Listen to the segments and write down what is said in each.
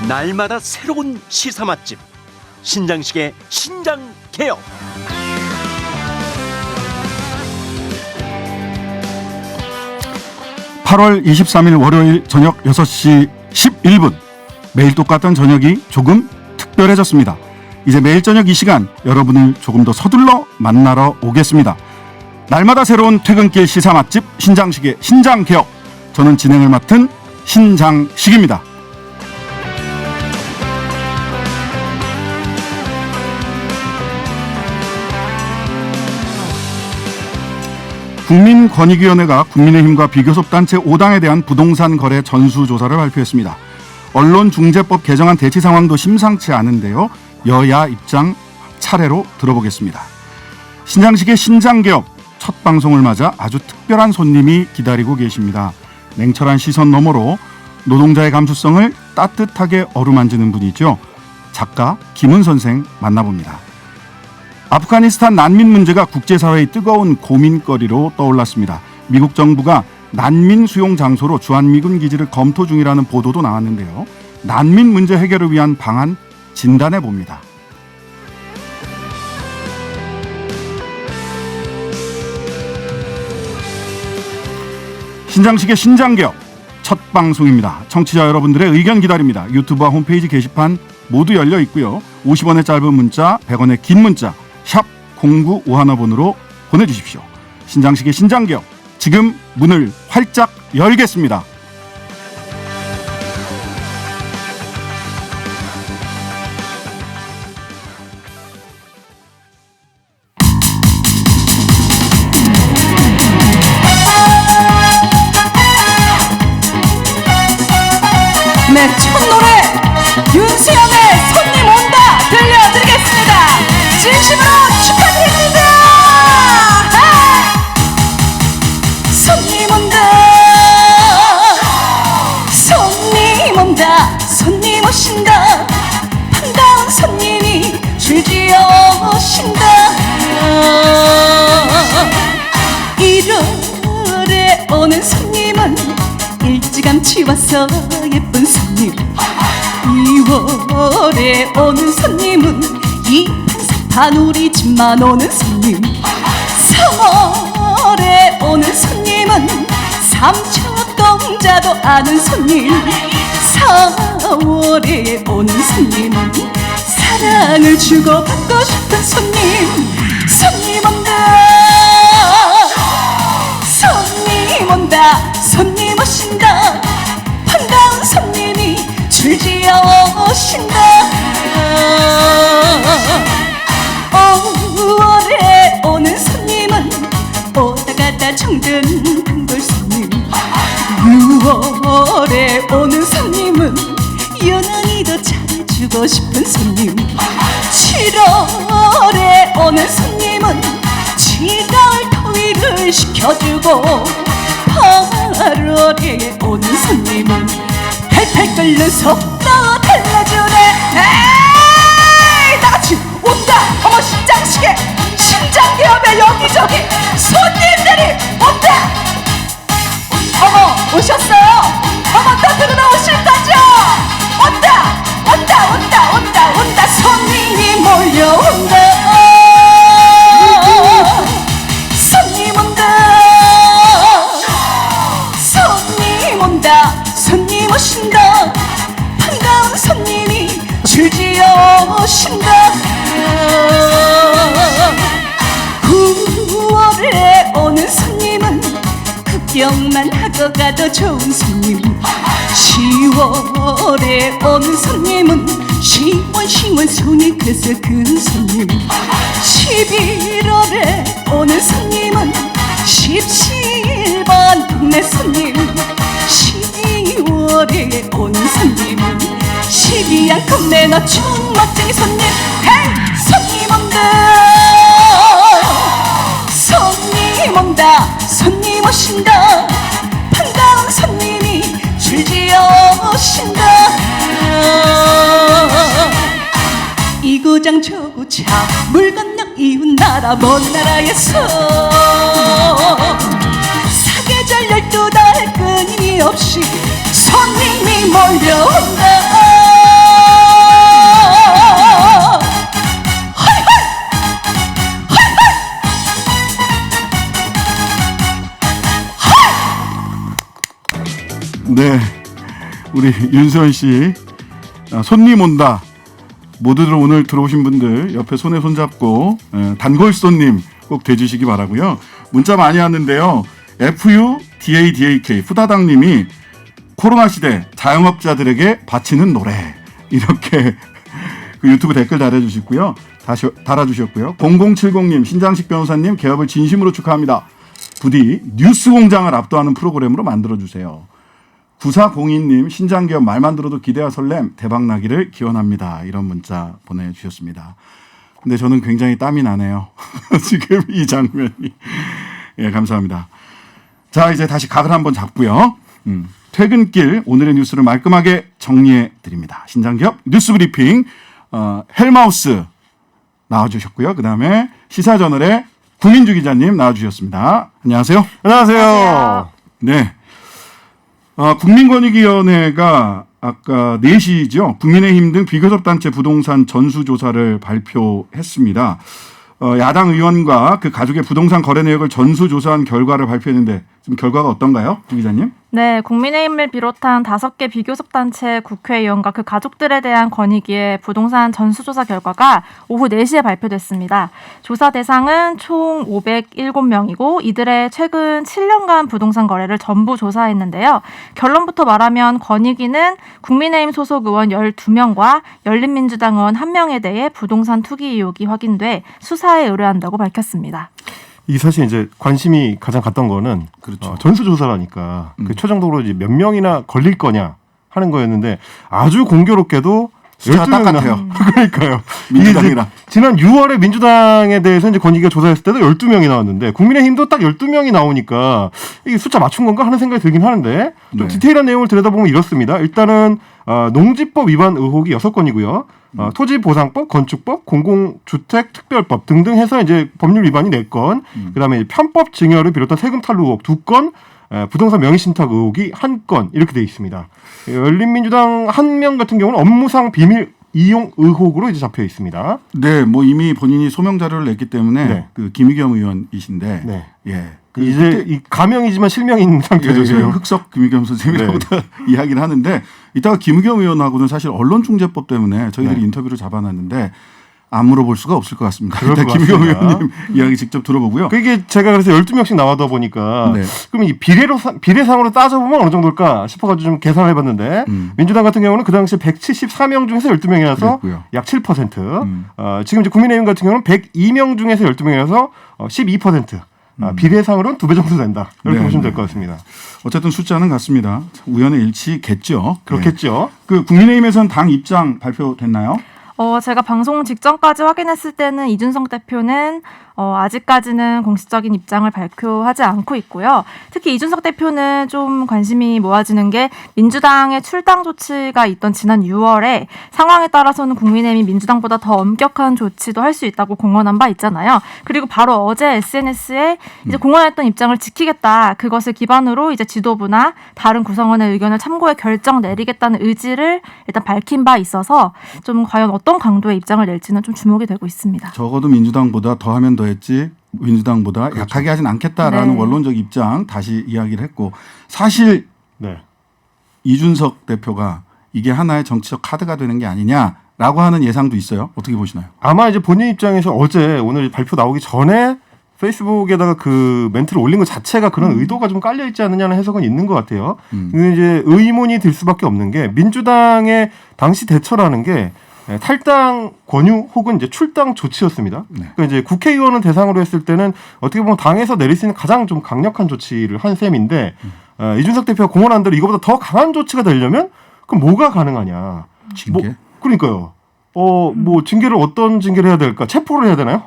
날마다 새로운 시사 맛집 신장식의 신장개혁. (8월 23일) 월요일 저녁 6시 11분. 매일 똑같던 저녁이 조금 특별해졌습니다. 이제 매일 저녁 이 시간 여러분을 조금 더 서둘러 만나러 오겠습니다. 날마다 새로운 퇴근길 시사 맛집 신장식의 신장개혁. 저는 진행을 맡은 신장식입니다. 국민권익위원회가 국민의힘과 비교섭단체 5당에 대한 부동산 거래 전수조사를 발표했습니다. 언론중재법 개정안 대치 상황도 심상치 않은데요. 여야 입장 차례로 들어보겠습니다. 신장식의 신장개혁 첫 방송을 맞아 아주 특별한 손님이 기다리고 계십니다. 냉철한 시선 너머로 노동자의 감수성을 따뜻하게 어루만지는 분이죠. 작가 김은 선생 만나봅니다. 아프가니스탄 난민 문제가 국제사회의 뜨거운 고민거리로 떠올랐습니다. 미국 정부가 난민 수용 장소로 주한미군 기지를 검토 중이라는 보도도 나왔는데요. 난민 문제 해결을 위한 방안 진단해 봅니다. 신장식의 신장개혁 첫 방송입니다. 청취자 여러분들의 의견 기다립니다. 유튜브와 홈페이지 게시판 모두 열려 있고요. 50원의 짧은 문자, 100원의 긴 문자 샵 0951번으로 보내주십시오. 신장식의 신장개혁 지금 문을 활짝 열겠습니다. 네, 첫 노래 윤수연의 손님 온다 들려드리겠습니다. 진심으로 축하드립니다. 손님 온다, 손님 온다, 손님 오신다. 반가운 손님이 줄지어 오신다. 일요일에 오는 손님은 일찌감치 와서 예쁜 손님. 2월에 오는 손님은 이판사판 우리 집만 오는 손님. 3월에 오는 손님은 삼척동자도 아는 손님. 4월에 오는 손님은 사랑을 주고받고 싶은 손님. 손님 온다, 손님 온다, 손님 오신다. 반가운 손님이 줄지어 오신다. 5월에 오는 손님은 오다 가다 정든 단골 손님. 6월에 오는 손님은 유난히도 잘해주고 싶은 손님. 7월에 오는 손님은 지가을 더위를 식혀주고 8월에 오는 손님은 팔팔 끓는 속도 달래주네. 에이, 나같이 온다. 어머, 신장식의 신장개혁에 여기저기 손님들이 온다. 어머, 오셨어요? 어머, 또 들어오실 거죠? 온다, 온다, 온다, 온다, 온다. 손님이 몰려온다. 손님 온다, 손님 온다, 손님 오신다. 반가운 손님이 줄지어 오신다. 9월에 오는 손님은 구경만 하고 가도 좋은 손님. 10월에 오는 손님은 시원시원 손이 그래서 큰 손님. 11월에 오는 손님은 17번 동네 손님. 12월에 오는 손님은 12양큼 매너 좋은 멋쟁이 손님. 헤이, 손님 온다, 손님 온다, 손님 오신다. 반가운 손님이 줄지어 오신다. 이구장 저구차 물 건너 이웃 나라 먼 나라에서 사계절 12달 끊임이 없이 손님이 몰려온다. 네, 우리 윤수현 씨 손님 온다. 모두들 오늘 들어오신 분들 옆에 손에 손잡고 단골 손님 꼭 돼주시기 바라고요. 문자 많이 왔는데요. FUDADAK 후다닥님이 코로나 시대 자영업자들에게 바치는 노래 이렇게 그 유튜브 댓글 달아주셨고요. 달아주셨고요. 0070님 신장식 변호사님 개업을 진심으로 축하합니다. 부디 뉴스공장을 압도하는 프로그램으로 만들어주세요. 9402님 신장개업 말만 들어도 기대와 설렘 대박나기를 기원합니다. 이런 문자 보내주셨습니다. 근데 저는 굉장히 땀이 나네요. 지금 이 장면이. 예, 감사합니다. 자, 이제 다시 각을 한번 잡고요. 퇴근길 오늘의 뉴스를 말끔하게 정리해 드립니다. 신장개업 뉴스 브리핑 헬마우스 나와주셨고요. 그 다음에 시사저널의 구민주 기자님 나와주셨습니다. 안녕하세요. 안녕하세요. 네. 국민권익위원회가 아까 4시죠. 국민의힘 등 비교섭단체 부동산 전수조사를 발표했습니다. 야당 의원과 그 가족의 부동산 거래 내역을 전수조사한 결과를 발표했는데 지금 결과가 어떤가요? 주 기자님? 네, 국민의힘을 비롯한 5개 비교섭단체 국회의원과 그 가족들에 대한 권익위의 부동산 전수조사 결과가 오후 4시에 발표됐습니다. 조사 대상은 총 507명이고 이들의 최근 7년간 부동산 거래를 전부 조사했는데요. 결론부터 말하면 권익위는 국민의힘 소속 의원 12명과 열린민주당 의원 1명에 대해 부동산 투기 의혹이 확인돼 수사에 의뢰한다고 밝혔습니다. 이 사실 이제 관심이 가장 갔던 거는 그렇죠. 전수조사라니까 그 최종적으로 이제 몇 명이나 걸릴 거냐 하는 거였는데 아주 공교롭게도 숫자가 12명이나 똑같아요. 그러니까요. 민주당이랑. 지난 6월에 민주당에 대해서 이제 권익위가 조사했을 때도 12명이 나왔는데 국민의힘도 딱 12명이 나오니까 이게 숫자 맞춘 건가 하는 생각이 들긴 하는데 좀 네. 디테일한 내용을 들여다보면 이렇습니다. 일단은 농지법 위반 의혹이 6건이고요. 토지보상법, 건축법, 공공주택특별법 등등 해서 이제 법률 위반이 4건, 그다음에 이제 편법 증여를 비롯한 세금 탈루 의혹 2건, 부동산 명의신탁 의혹이 1건 이렇게 돼 있습니다. 열린민주당 1명 같은 경우는 업무상 비밀 이용 의혹으로 이제 잡혀 있습니다. 네, 뭐 이미 본인이 소명 자료를 냈기 때문에 네. 그 김의겸 의원이신데, 네. 예, 이제 이 가명이지만 실명인 상태죠. 예, 지금. 흑석 김의겸 선생님이라고 네. 이야기를 하는데 이따가 김의겸 의원하고는 사실 언론중재법 때문에 저희들이 네. 인터뷰를 잡아놨는데 안 물어볼 수가 없을 것 같습니다. 그럴 일단 것 김의겸 같습니다. 의원님 이야기 직접 들어보고요. 그게 제가 그래서 12명씩 나와다 보니까 네. 그럼 이 비례상으로 따져보면 어느 정도일까 싶어가지고 좀 계산을 해봤는데 민주당 같은 경우는 그 당시 174명 중에서 12명이라서 그랬고요. 약 7%. 지금 이제 국민의힘 같은 경우는 102명 중에서 12명이라서 12%. 비례상으로는 2배 정도 된다. 이렇게 네, 보시면 네. 될 것 같습니다. 어쨌든 숫자는 같습니다. 우연의 일치겠죠. 그렇겠죠. 네. 그 국민의힘에서는 당 입장 발표됐나요? 제가 방송 직전까지 확인했을 때는 이준석 대표는 아직까지는 공식적인 입장을 발표하지 않고 있고요. 특히 이준석 대표는 좀 관심이 모아지는 게 민주당의 출당 조치가 있던 지난 6월에 상황에 따라서는 국민의힘이 민주당보다 더 엄격한 조치도 할 수 있다고 공언한 바 있잖아요. 그리고 바로 어제 SNS에 이제 공언했던 입장을 지키겠다. 그것을 기반으로 이제 지도부나 다른 구성원의 의견을 참고해 결정 내리겠다는 의지를 일단 밝힌 바 있어서 좀 과연 어떤 강도의 입장을 낼지는 좀 주목이 되고 있습니다. 적어도 민주당보다 더하면 더했지 민주당보다 약하게 하진 않겠다라는 네. 원론적 입장 다시 이야기를 했고 사실 네. 이준석 대표가 이게 하나의 정치적 카드가 되는 게 아니냐라고 하는 예상도 있어요. 어떻게 보시나요? 아마 이제 본인 입장에서 어제 오늘 발표 나오기 전에 페이스북에다가 그 멘트를 올린 것 자체가 그런 의도가 좀 깔려 있지 않느냐는 해석은 있는 것 같아요. 근데 이제 의문이 들 수밖에 없는 게 민주당의 당시 대처라는 게 탈당 권유 혹은 이제 출당 조치였습니다. 네. 그러니까 이제 국회의원을 대상으로 했을 때는 어떻게 보면 당에서 내릴 수 있는 가장 좀 강력한 조치를 한 셈인데 이준석 대표가 공언한 대로 이거보다 더 강한 조치가 되려면 그럼 뭐가 가능하냐? 징계? 그러니까요. 뭐 징계를 어떤 징계를 해야 될까? 체포를 해야 되나요?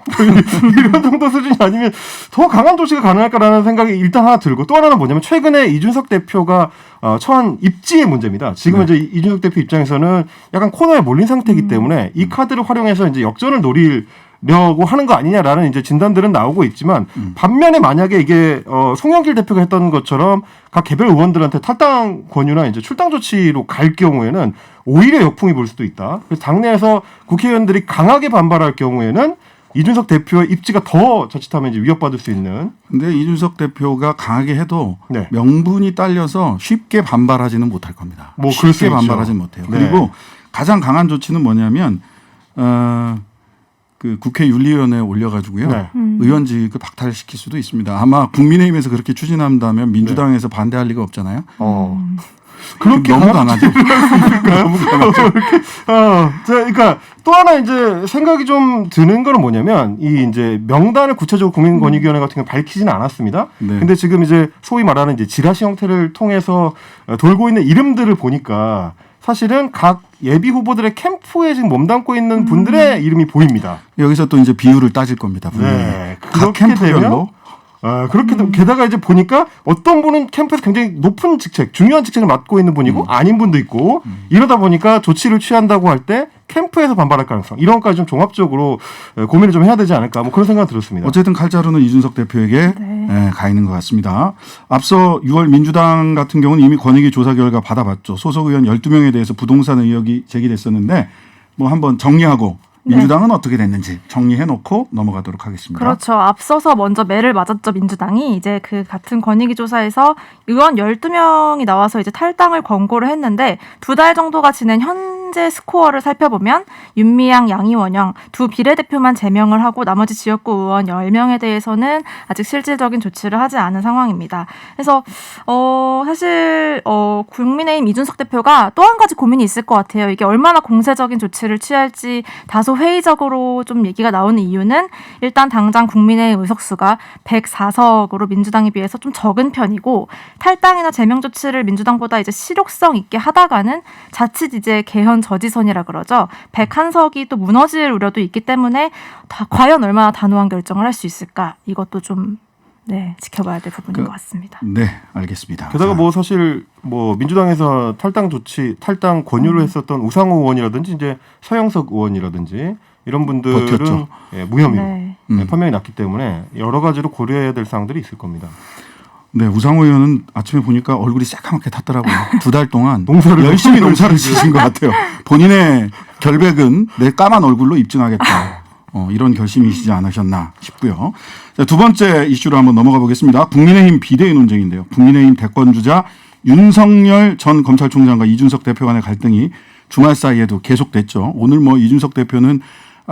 이런 정도 수준이 아니면 더 강한 조치가 가능할까라는 생각이 일단 하나 들고 또 하나는 뭐냐면 최근에 이준석 대표가 처한 입지의 문제입니다. 지금 이제 이준석 대표 입장에서는 약간 코너에 몰린 상태이기 때문에 이 카드를 활용해서 이제 역전을 노리려고 하는 거 아니냐라는 이제 진단들은 나오고 있지만 반면에 만약에 이게 송영길 대표가 했던 것처럼 각 개별 의원들한테 탈당 권유나 이제 출당 조치로 갈 경우에는 오히려 역풍이 불 수도 있다. 그래서 당내에서 국회의원들이 강하게 반발할 경우에는 이준석 대표의 입지가 더 자칫하면 이제 위협받을 수 있는. 근데 이준석 대표가 강하게 해도 네. 명분이 딸려서 쉽게 반발하지는 못할 겁니다. 뭐 그럴 수 쉽게 있죠. 반발하지는 못해요. 네. 그리고 가장 강한 조치는 뭐냐면 그 국회 윤리위원회에 올려가지고요. 네. 의원직을 박탈시킬 수도 있습니다. 아마 국민의힘에서 그렇게 추진한다면 민주당에서 반대할 리가 없잖아요. 그렇게 너무 강하죠. 너무 강하죠. 그러니까 또 하나 이제 생각이 좀 드는 거는 뭐냐면 이 이제 명단을 구체적으로 국민권익위원회 같은 게 밝히지는 않았습니다. 네. 근데 지금 이제 소위 말하는 이제 지라시 형태를 통해서 돌고 있는 이름들을 보니까 사실은 각 예비 후보들의 캠프에 지금 몸담고 있는 분들의 이름이 보입니다. 여기서 또 이제 비율을 따질 겁니다. 분명히. 네. 각 그렇게 캠프별로. 그렇게 게다가 이제 보니까 어떤 분은 캠프에서 굉장히 높은 직책, 중요한 직책을 맡고 있는 분이고 아닌 분도 있고 이러다 보니까 조치를 취한다고 할 때 캠프에서 반발할 가능성 이런 것까지 좀 종합적으로 고민을 좀 해야 되지 않을까 뭐 그런 생각이 들었습니다. 어쨌든 칼자루는 이준석 대표에게 가 있는 것 같습니다. 앞서 6월 민주당 같은 경우는 이미 권익위 조사 결과 받아봤죠. 소속 의원 12명에 대해서 부동산 의혹이 제기됐었는데 뭐 한번 정리하고 민주당은 어떻게 됐는지 정리해놓고 넘어가도록 하겠습니다. 그렇죠. 앞서서 먼저 매를 맞았죠. 민주당이 이제 그 같은 권익위 조사에서 의원 12명이 나와서 이제 탈당을 권고를 했는데 2달 정도가 지낸 현재 스코어를 살펴보면 윤미향, 양이원영 두 비례대표만 제명을 하고 나머지 지역구 의원 10명에 대해서는 아직 실질적인 조치를 하지 않은 상황입니다. 그래서 사실 국민의힘 이준석 대표가 또 한 가지 고민이 있을 것 같아요. 이게 얼마나 공세적인 조치를 취할지 다소 회의적으로 좀 얘기가 나오는 이유는 일단 당장 국민의힘 의석수가 104석으로 민주당에 비해서 좀 적은 편이고 탈당이나 제명 조치를 민주당보다 이제 실효성 있게 하다가는 자칫 이제 개헌 저지선이라 그러죠. 101석이 또 무너질 우려도 있기 때문에 과연 얼마나 단호한 결정을 할 수 있을까 이것도 좀 지켜봐야 될 부분인 것 같습니다. 네, 알겠습니다. 게다가 자, 뭐 사실 뭐 민주당에서 탈당 권유를 했었던 우상호 의원이라든지 이제 서영석 의원이라든지 이런 분들은 버텼죠. 무혐의 네. 판명이 났기 때문에 여러 가지로 고려해야 될 사항들이 있을 겁니다. 네, 우상호 의원은 아침에 보니까 얼굴이 새까맣게 탔더라고요. 2달 동안 열심히 농사를 지신 것 같아요. 본인의 결백은 내 까만 얼굴로 입증하겠다. 이런 결심이시지 않으셨나 싶고요. 자, 두 번째 이슈로 한번 넘어가 보겠습니다. 국민의힘 비대위 논쟁인데요. 국민의힘 대권주자 윤석열 전 검찰총장과 이준석 대표 간의 갈등이 주말 사이에도 계속됐죠. 오늘 뭐 이준석 대표는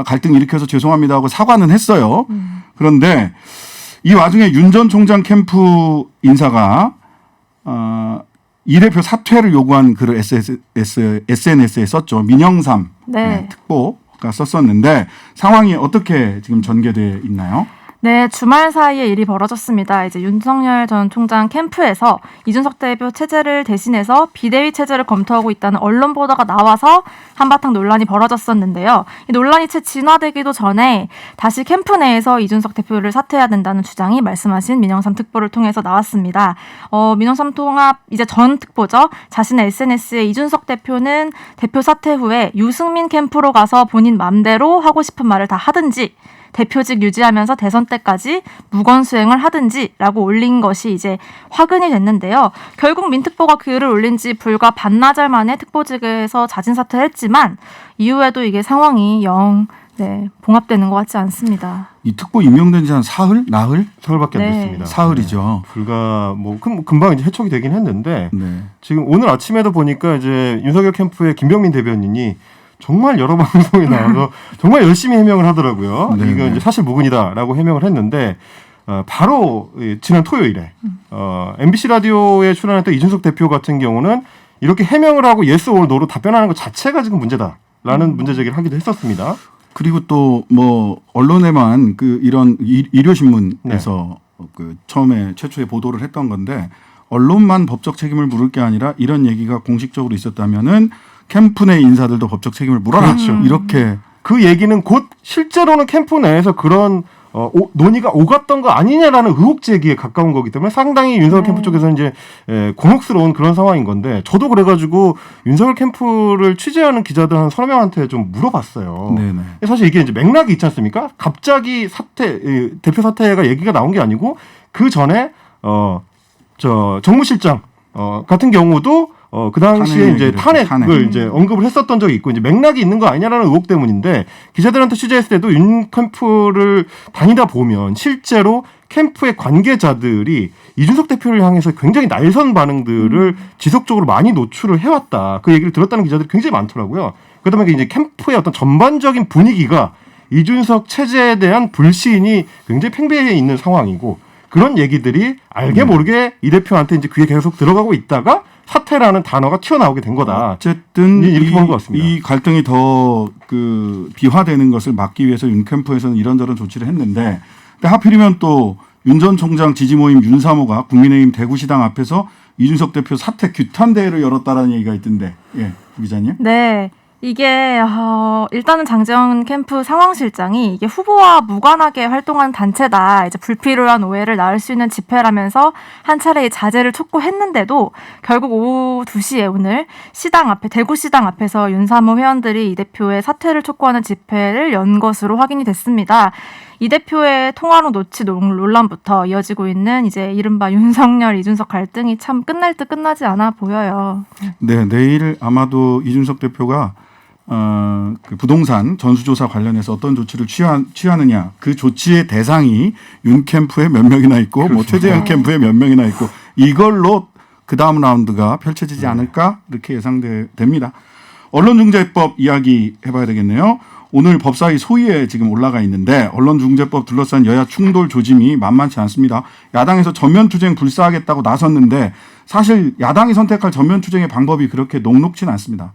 갈등 일으켜서 죄송합니다 하고 사과는 했어요. 그런데 이 와중에 윤 전 총장 캠프 인사가 이 대표 사퇴를 요구한 글을 SNS에 썼죠. 민영삼 특보가 썼었는데 상황이 어떻게 지금 전개돼 있나요? 네, 주말 사이에 일이 벌어졌습니다. 이제 윤석열 전 총장 캠프에서 이준석 대표 체제를 대신해서 비대위 체제를 검토하고 있다는 언론 보도가 나와서 한바탕 논란이 벌어졌었는데요. 이 논란이 채 진화되기도 전에 다시 캠프 내에서 이준석 대표를 사퇴해야 된다는 주장이 말씀하신 민영삼 특보를 통해서 나왔습니다. 민영삼 통합 이제 전 특보죠. 자신의 SNS에 이준석 대표는 대표 사퇴 후에 유승민 캠프로 가서 본인 맘대로 하고 싶은 말을 다 하든지 대표직 유지하면서 대선 때까지 무건 수행을 하든지라고 올린 것이 이제 화근이 됐는데요. 결국 민특보가 글을 올린 지 불과 반나절 만에 특보직에서 자진 사퇴했지만 이후에도 이게 상황이 영 봉합되는 것 같지 않습니다. 이 특보 임명된 지 한 사흘? 나흘? 사흘밖에 안 됐습니다. 사흘이죠. 불과 뭐 금방 이제 해촉이 되긴 했는데 네. 지금 오늘 아침에도 보니까 이제 윤석열 캠프의 김병민 대변인이 정말 여러 방송에 나와서 정말 열심히 해명을 하더라고요. 네, 이건 네. 이제 사실 무근이다라고 해명을 했는데 바로 지난 토요일에 MBC 라디오에 출연했던 이준석 대표 같은 경우는 이렇게 해명을 하고 yes or no로 답변하는 것 자체가 지금 문제다라는 문제 제기를 하기도 했었습니다. 그리고 또 뭐 언론에만 그 이런 일요신문에서 그 처음에 최초에 보도를 했던 건데 언론만 법적 책임을 물을 게 아니라 이런 얘기가 공식적으로 있었다면은 캠프 내 인사들도 법적 책임을 물어라. 그렇죠. 이렇게 그 얘기는 곧 실제로는 캠프 내에서 그런 논의가 오갔던 거 아니냐라는 의혹 제기에 가까운 거기 때문에 상당히 윤석열 캠프 쪽에서는 이제 곤혹스러운 그런 상황인 건데 저도 그래가지고 윤석열 캠프를 취재하는 기자들 한 서너 명한테 좀 물어봤어요. 네네. 사실 이게 이제 맥락이 있지 않습니까? 갑자기 대표 사퇴가 얘기가 나온 게 아니고 그 전에 정무실장 같은 경우도 그 당시에 탄핵 이제 얘기를 탄핵을 탄핵. 이제 언급을 했었던 적이 있고 이제 맥락이 있는 거 아니냐라는 의혹 때문인데 기자들한테 취재했을 때도 윤 캠프를 다니다 보면 실제로 캠프의 관계자들이 이준석 대표를 향해서 굉장히 날선 반응들을 지속적으로 많이 노출을 해왔다. 그 얘기를 들었다는 기자들이 굉장히 많더라고요. 그러다 보니까 이제 캠프의 어떤 전반적인 분위기가 이준석 체제에 대한 불신이 굉장히 팽배해 있는 상황이고 그런 얘기들이 알게 모르게 이 대표한테 이제 귀에 계속 들어가고 있다가 사퇴라는 단어가 튀어나오게 된 거다. 어쨌든 이렇게 보는 것 같습니다. 이 갈등이 더 그 비화되는 것을 막기 위해서 윤 캠프에서는 이런저런 조치를 했는데 근데 하필이면 또 윤 전 총장 지지 모임 윤사모가 국민의힘 대구시당 앞에서 이준석 대표 사퇴 규탄 대회를 열었다라는 얘기가 있던데, 예, 기자님. 네. 이게 일단은 장재원 캠프 상황실장이 이게 후보와 무관하게 활동하는 단체다. 이제 불필요한 오해를 낳을 수 있는 집회라면서 한 차례 자제를 촉구했는데도 결국 오후 2시에 오늘 시당 앞에 대구시당 앞에서 윤사모 회원들이 이 대표의 사퇴를 촉구하는 집회를 연 것으로 확인이 됐습니다. 이 대표의 통화로 노치 논란부터 이어지고 있는 이제 이른바 윤석열 이준석 갈등이 참 끝날 듯 끝나지 않아 보여요. 네, 내일 아마도 이준석 대표가 그 부동산 전수조사 관련해서 어떤 조치를 취하느냐 그 조치의 대상이 윤 캠프에 몇 명이나 있고 뭐 최재형 캠프에 몇 명이나 있고 이걸로 그 다음 라운드가 펼쳐지지 않을까 이렇게 예상됩니다. 언론중재법 이야기 해봐야 되겠네요. 오늘 법사위 소위에 지금 올라가 있는데 언론중재법 둘러싼 여야 충돌 조짐이 만만치 않습니다. 야당에서 전면투쟁 불사하겠다고 나섰는데 사실 야당이 선택할 전면투쟁의 방법이 그렇게 녹록지는 않습니다.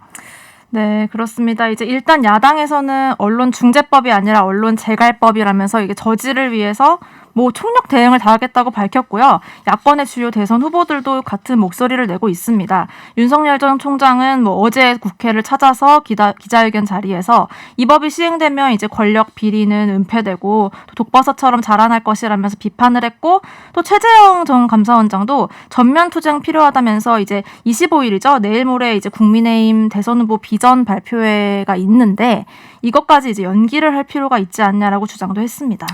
네, 그렇습니다. 이제 일단 야당에서는 언론중재법이 아니라 언론재갈법이라면서 이게 저지를 위해서 뭐 총력 대응을 다하겠다고 밝혔고요. 야권의 주요 대선 후보들도 같은 목소리를 내고 있습니다. 윤석열 전 총장은 뭐 어제 국회를 찾아서 기자회견 자리에서 이 법이 시행되면 이제 권력 비리는 은폐되고 또 독버섯처럼 자라날 것이라면서 비판을 했고 또 최재형 전 감사원장도 전면 투쟁 필요하다면서 이제 25일이죠. 내일 모레 이제 국민의힘 대선 후보 비전 발표회가 있는데 이것까지 이제 연기를 할 필요가 있지 않냐라고 주장도 했습니다.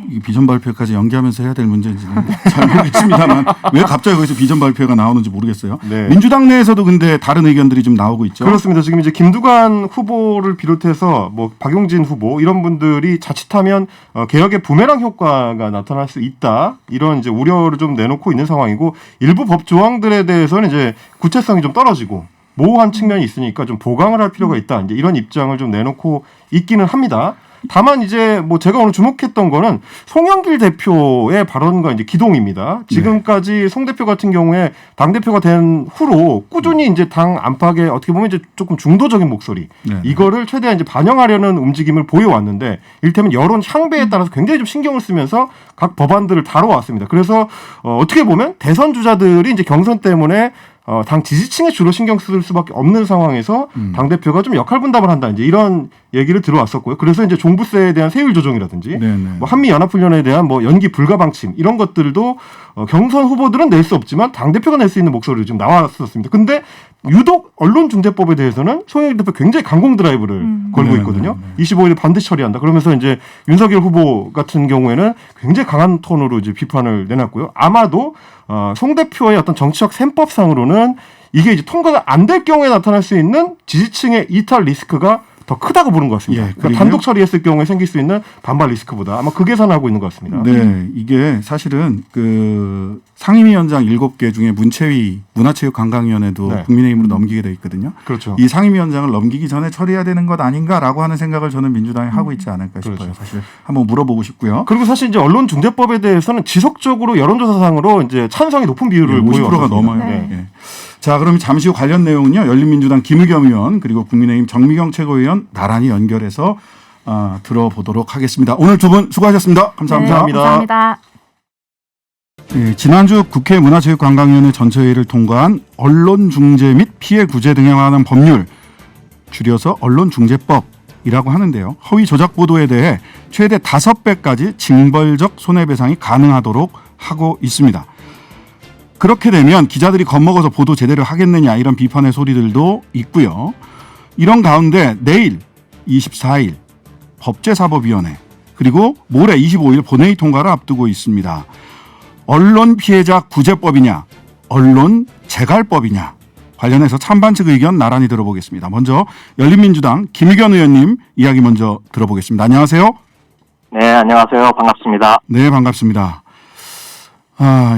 이 비전 발표까지 연기하면서 해야 될 문제인지는 잘 모르겠습니다만 왜 갑자기 거기서 비전 발표가 나오는지 모르겠어요. 네. 민주당 내에서도 근데 다른 의견들이 좀 나오고 있죠. 그렇습니다. 지금 이제 김두관 후보를 비롯해서 뭐 박용진 후보 이런 분들이 자칫하면 개혁의 부메랑 효과가 나타날 수 있다 이런 이제 우려를 좀 내놓고 있는 상황이고 일부 법 조항들에 대해서는 이제 구체성이 좀 떨어지고 모호한 측면이 있으니까 좀 보강을 할 필요가 있다. 이제 이런 입장을 좀 내놓고 있기는 합니다. 다만 이제 뭐 제가 오늘 주목했던 거는 송영길 대표의 발언과 이제 기동입니다. 지금까지 송 대표 같은 경우에 당 대표가 된 후로 꾸준히 이제 당 안팎에 어떻게 보면 이제 조금 중도적인 목소리 이거를 최대한 이제 반영하려는 움직임을 보여왔는데 이를테면 여론 향배에 따라서 굉장히 좀 신경을 쓰면서 각 법안들을 다뤄왔습니다. 그래서 어떻게 보면 대선 주자들이 이제 경선 때문에 당 지지층에 주로 신경 쓸 수밖에 없는 상황에서 당 대표가 좀 역할 분담을 한다 이제 이런 얘기를 들어왔었고요. 그래서 이제 종부세에 대한 세율 조정이라든지 뭐 한미 연합훈련에 대한 뭐 연기 불가 방침 이런 것들도 경선 후보들은 낼 수 없지만 당 대표가 낼 수 있는 목소리를 좀 나왔었습니다. 근데 유독 언론중재법에 대해서는 송영길 대표 굉장히 강공 드라이브를 걸고 있거든요. 25일 반드시 처리한다. 그러면서 이제 윤석열 후보 같은 경우에는 굉장히 강한 톤으로 이제 비판을 내놨고요. 아마도 송 대표의 어떤 정치적 셈법상으로는 이게 이제 통과가 안 될 경우에 나타날 수 있는 지지층의 이탈 리스크가 더 크다고 보는 것 같습니다. 예, 그러니까 단독 처리했을 경우에 생길 수 있는 반발 리스크보다 아마 그 계산하고 있는 것 같습니다. 네, 이게 사실은 그 상임위원장 7개 중에 문체위 문화체육관광위원회도 네. 국민의힘으로 넘기게 돼 있거든요. 그렇죠. 이 상임위원장을 넘기기 전에 처리해야 되는 것 아닌가라고 하는 생각을 저는 민주당이 하고 있지 않을까 싶어요. 그렇죠. 사실 한번 물어보고 싶고요. 그리고 사실 이제 언론중재법에 대해서는 지속적으로 여론조사상으로 이제 찬성이 높은 비율을 50%가 보여왔습니다. 넘어요. 네. 예. 자, 그럼 잠시 후 관련 내용은요. 열린민주당 김의겸 의원 그리고 국민의힘 정미경 최고위원 나란히 연결해서 들어보도록 하겠습니다. 오늘 두 분 수고하셨습니다. 감사합니다. 네, 감사합니다. 예, 지난주 국회 문화체육관광위원회 전체회의를 통과한 언론중재 및 피해구제 등에 관한 법률 줄여서 언론중재법이라고 하는데요. 허위 조작 보도에 대해 최대 5배까지 징벌적 손해배상이 가능하도록 하고 있습니다. 그렇게 되면 기자들이 겁먹어서 보도 제대로 하겠느냐 이런 비판의 소리들도 있고요. 이런 가운데 내일 24일 법제사법위원회 그리고 모레 25일 본회의 통과를 앞두고 있습니다. 언론 피해자 구제법이냐 언론 재갈법이냐 관련해서 찬반 측 의견 나란히 들어보겠습니다. 먼저 열린민주당 김의견 의원님 이야기 먼저 들어보겠습니다. 안녕하세요. 네, 안녕하세요. 반갑습니다. 네, 반갑습니다.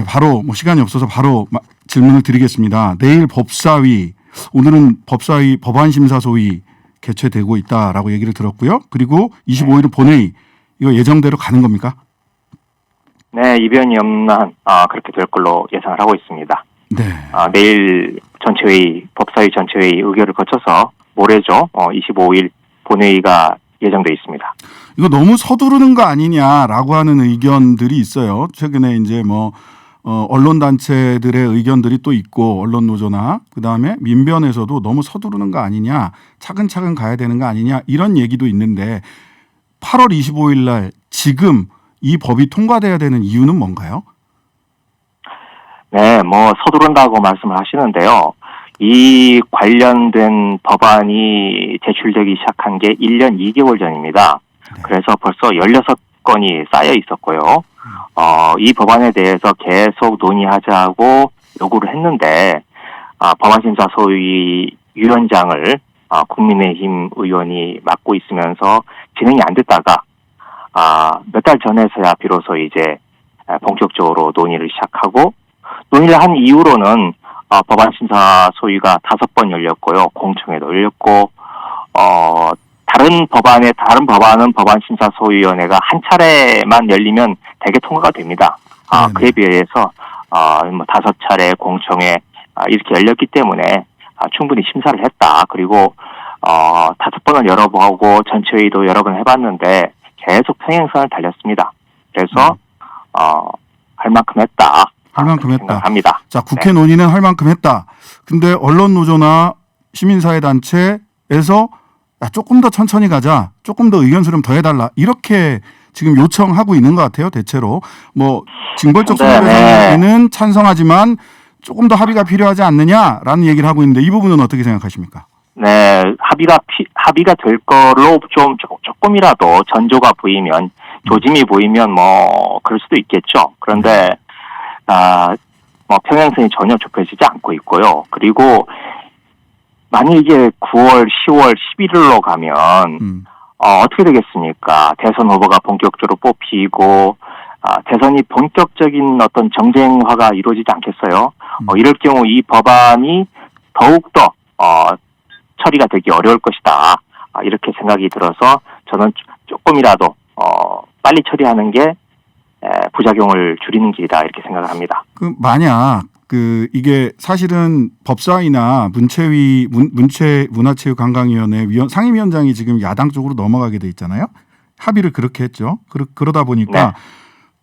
바로 시간이 없어서 바로 질문을 드리겠습니다. 내일 법사위, 오늘은 법사위 법안심사소위 개최되고 있다라고 얘기를 들었고요. 그리고 25일은 본회의, 이거 예정대로 가는 겁니까? 네, 이변이 없는 한 그렇게 될 걸로 예상을 하고 있습니다. 네. 내일 전체회의, 법사위 전체회의 의결을 거쳐서 모레죠. 25일 본회의가 예정돼 있습니다. 이거 너무 서두르는 거 아니냐라고 하는 의견들이 있어요. 최근에 이제 언론 단체들의 의견들이 또 있고 언론 노조나 그다음에 민변에서도 너무 서두르는 거 아니냐, 차근차근 가야 되는 거 아니냐 이런 얘기도 있는데 8월 25일 날 지금 이 법이 통과돼야 되는 이유는 뭔가요? 네, 서두른다고 말씀을 하시는데요. 이 관련된 법안이 제출되기 시작한 게 1년 2개월 전입니다. 그래서 벌써 16건이 쌓여 있었고요. 이 법안에 대해서 계속 논의하자고 요구를 했는데, 법안심사 소위 위원장을 국민의힘 의원이 맡고 있으면서 진행이 안 됐다가, 몇 달 전에서야 비로소 이제 본격적으로 논의를 시작하고, 논의를 한 이후로는 법안심사 소위가 5번 열렸고요. 공청회도 열렸고, 다른 법안은 법안심사소위원회가 한 차례만 열리면 대개 통과가 됩니다. 그에 비해서 5차례 공청회 이렇게 열렸기 때문에 충분히 심사를 했다. 그리고 5번을 열어보고 전체회의도 여러 번 해봤는데 계속 평행선을 달렸습니다. 그래서 할 만큼 했다. 할 만큼 했다. 생각합니다. 자, 국회 논의는 할 만큼 했다. 근데 언론 노조나 시민사회 단체에서 조금 더 천천히 가자, 조금 더 의견 수렴 더 해달라 이렇게 지금 요청하고 있는 것 같아요. 대체로 징벌적 손해배상에는 찬성하지만 조금 더 합의가 필요하지 않느냐라는 얘기를 하고 있는데 이 부분은 어떻게 생각하십니까? 네, 합의가 될 걸로 조금이라도 전조가 보이면, 조짐이 보이면 그럴 수도 있겠죠. 그런데 평행선이 전혀 좁혀지지 않고 있고요. 그리고 만약 이게 9월, 10월, 11월로 가면 어떻게 되겠습니까? 대선 후보가 본격적으로 뽑히고 대선이 본격적인 어떤 정쟁화가 이루어지지 않겠어요? 이럴 경우 이 법안이 더욱더 처리가 되기 어려울 것이다. 이렇게 생각이 들어서 저는 조금이라도 빨리 처리하는 게 부작용을 줄이는 길이다 이렇게 생각을 합니다. 만약 이게 사실은 법사위나 문화체육관광위원회 상임위원장이 지금 야당 쪽으로 넘어가게 돼 있잖아요. 합의를 그렇게 했죠. 그러다 보니까 네.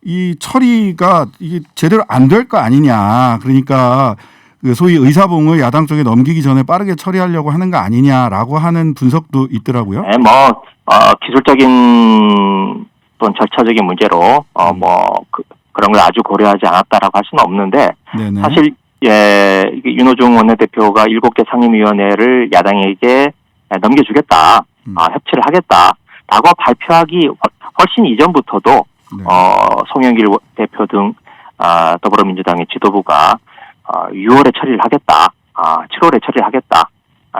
이 처리가 이게 제대로 안 될 거 아니냐. 그러니까 소위 의사봉을 야당 쪽에 넘기기 전에 빠르게 처리하려고 하는 거 아니냐라고 하는 분석도 있더라고요. 네, 기술적인 또는 절차적인 문제로 그런 걸 아주 고려하지 않았다라고 할 수는 없는데, 네네. 사실 윤호중 원내대표가 7개 상임위원회를 야당에게 넘겨주겠다, 협치를 하겠다라고 발표하기 훨씬 이전부터도 네. 송영길 대표 등 더불어민주당의 지도부가 6월에 처리를 하겠다, 7월에 처리를 하겠다,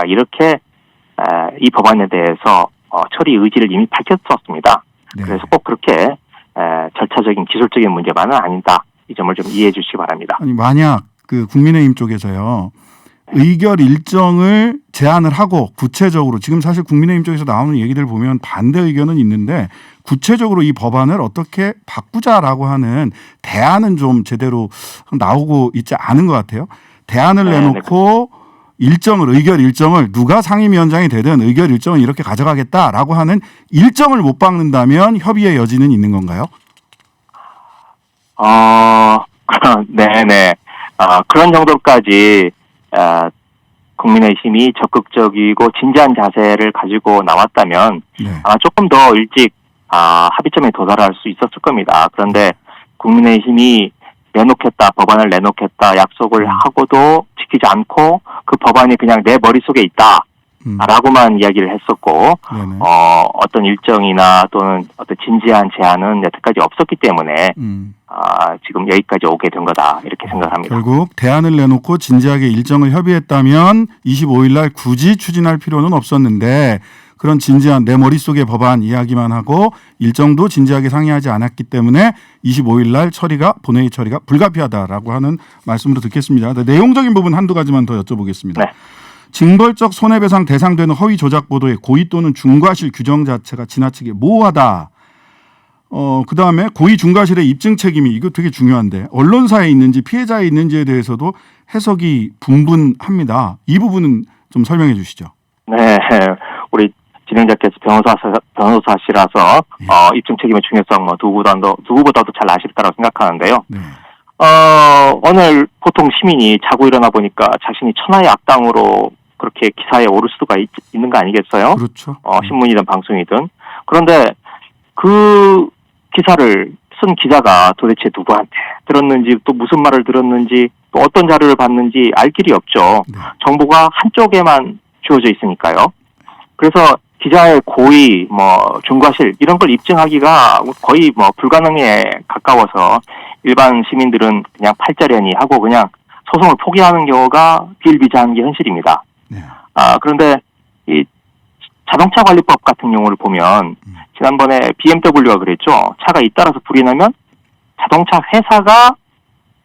이렇게 이 법안에 대해서 처리 의지를 이미 밝혔었습니다. 네. 그래서 꼭 그렇게 절차적인 기술적인 문제만은 아니다. 이 점을 좀 이해해 주시기 바랍니다. 아니, 만약 국민의힘 쪽에서요. 의결 일정을 제안을 하고 구체적으로 지금 사실 국민의힘 쪽에서 나오는 얘기들 보면 반대 의견은 있는데 구체적으로 이 법안을 어떻게 바꾸자라고 하는 대안은 좀 제대로 나오고 있지 않은 것 같아요. 대안을 내놓고 의결 일정을 누가 상임위원장이 되든 의결 일정을 이렇게 가져가겠다라고 하는 일정을 못 박는다면 협의의 여지는 있는 건가요? 네네. 그런 정도까지 국민의힘이 적극적이고 진지한 자세를 가지고 나왔다면 조금 더 일찍 합의점에 도달할 수 있었을 겁니다. 그런데 국민의힘이 법안을 내놓겠다 약속을 하고도 지키지 않고 그 법안이 그냥 내 머릿속에 있다. 라고만 이야기를 했었고, 네네. 어떤 일정이나 또는 어떤 진지한 제안은 여태까지 없었기 때문에, 지금 여기까지 오게 된 거다. 이렇게 생각합니다. 결국 대안을 내놓고 진지하게 일정을 협의했다면 25일 날 굳이 추진할 필요는 없었는데 그런 진지한 내 머릿속의 법안 이야기만 하고 일정도 진지하게 상의하지 않았기 때문에 25일 날 본회의 처리가 불가피하다라고 하는 말씀으로 듣겠습니다. 내용적인 부분 한두 가지만 더 여쭤보겠습니다. 네. 징벌적 손해배상 대상되는 허위 조작 보도의 고의 또는 중과실 규정 자체가 지나치게 모호하다. 그다음에 고의 중과실의 입증 책임이 이거 되게 중요한데 언론사에 있는지 피해자에 있는지에 대해서도 해석이 분분합니다. 이 부분은 좀 설명해 주시죠. 네. 우리 진행자께서 변호사시라서 입증 책임의 중요성 누구보다도 잘 아시다라고 생각하는데요. 네. 오늘 보통 시민이 자고 일어나 보니까 자신이 천하의 악당으로 그렇게 기사에 오를 수가 있는 거 아니겠어요? 그렇죠. 신문이든 방송이든. 그런데 그 기사를 쓴 기자가 도대체 누구한테 들었는지 또 무슨 말을 들었는지 또 어떤 자료를 봤는지 알 길이 없죠. 네. 정보가 한쪽에만 주어져 있으니까요. 그래서 기자의 고의, 중과실 이런 걸 입증하기가 거의 불가능에 가까워서 일반 시민들은 그냥 팔자려니 하고 그냥 소송을 포기하는 경우가 비일비재한 게 현실입니다. 네. 그런데 이 자동차 관리법 같은 경우를 보면 지난번에 BMW가 그랬죠. 차가 잇따라서 불이 나면 자동차 회사가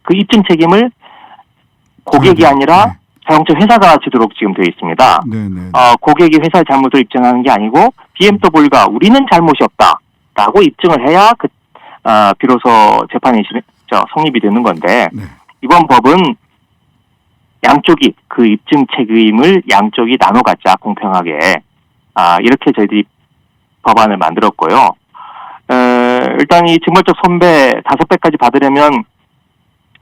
그 입증 책임을 고객이 아니라 자동차 회사가 지도록 지금 되어 있습니다. 네네. 고객이 회사의 잘못을 입증하는 게 아니고 BMW가 우리는 잘못이 없다라고 입증을 해야 비로소 재판이 성립이 되는 건데 네. 이번 법은 양쪽이 그 입증 책임을 양쪽이 나눠 갖자 공평하게 이렇게 저희들이 법안을 만들었고요. 일단 이 징벌적 손배 5배까지 받으려면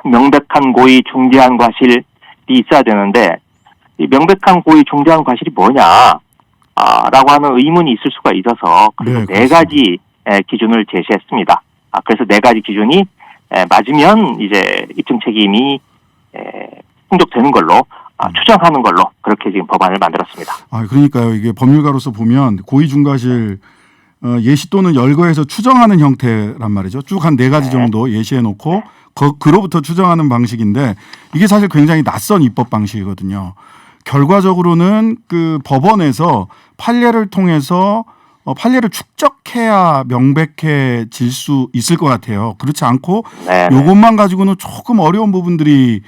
명백한 고의 중대한 과실이 있어야 되는데 이 명백한 고의 중대한 과실이 뭐냐 라고 하는 의문이 있을 수가 있어서 그래서 네 가지 기준을 제시했습니다. 그래서 네 가지 기준이 맞으면 이제 입증 책임이 충족되는 걸로 추정하는 걸로 그렇게 지금 법안을 만들었습니다. 그러니까요. 이게 법률가로서 보면 고의 중과실 예시 또는 열거해서 추정하는 형태란 말이죠. 쭉 한 네 가지 정도 예시해 놓고 그로부터 추정하는 방식인데 이게 사실 굉장히 낯선 입법 방식이거든요. 결과적으로는 그 법원에서 판례를 통해서 판례를 축적해야 명백해질 수 있을 것 같아요. 그렇지 않고 이것만 가지고는 조금 어려운 부분들이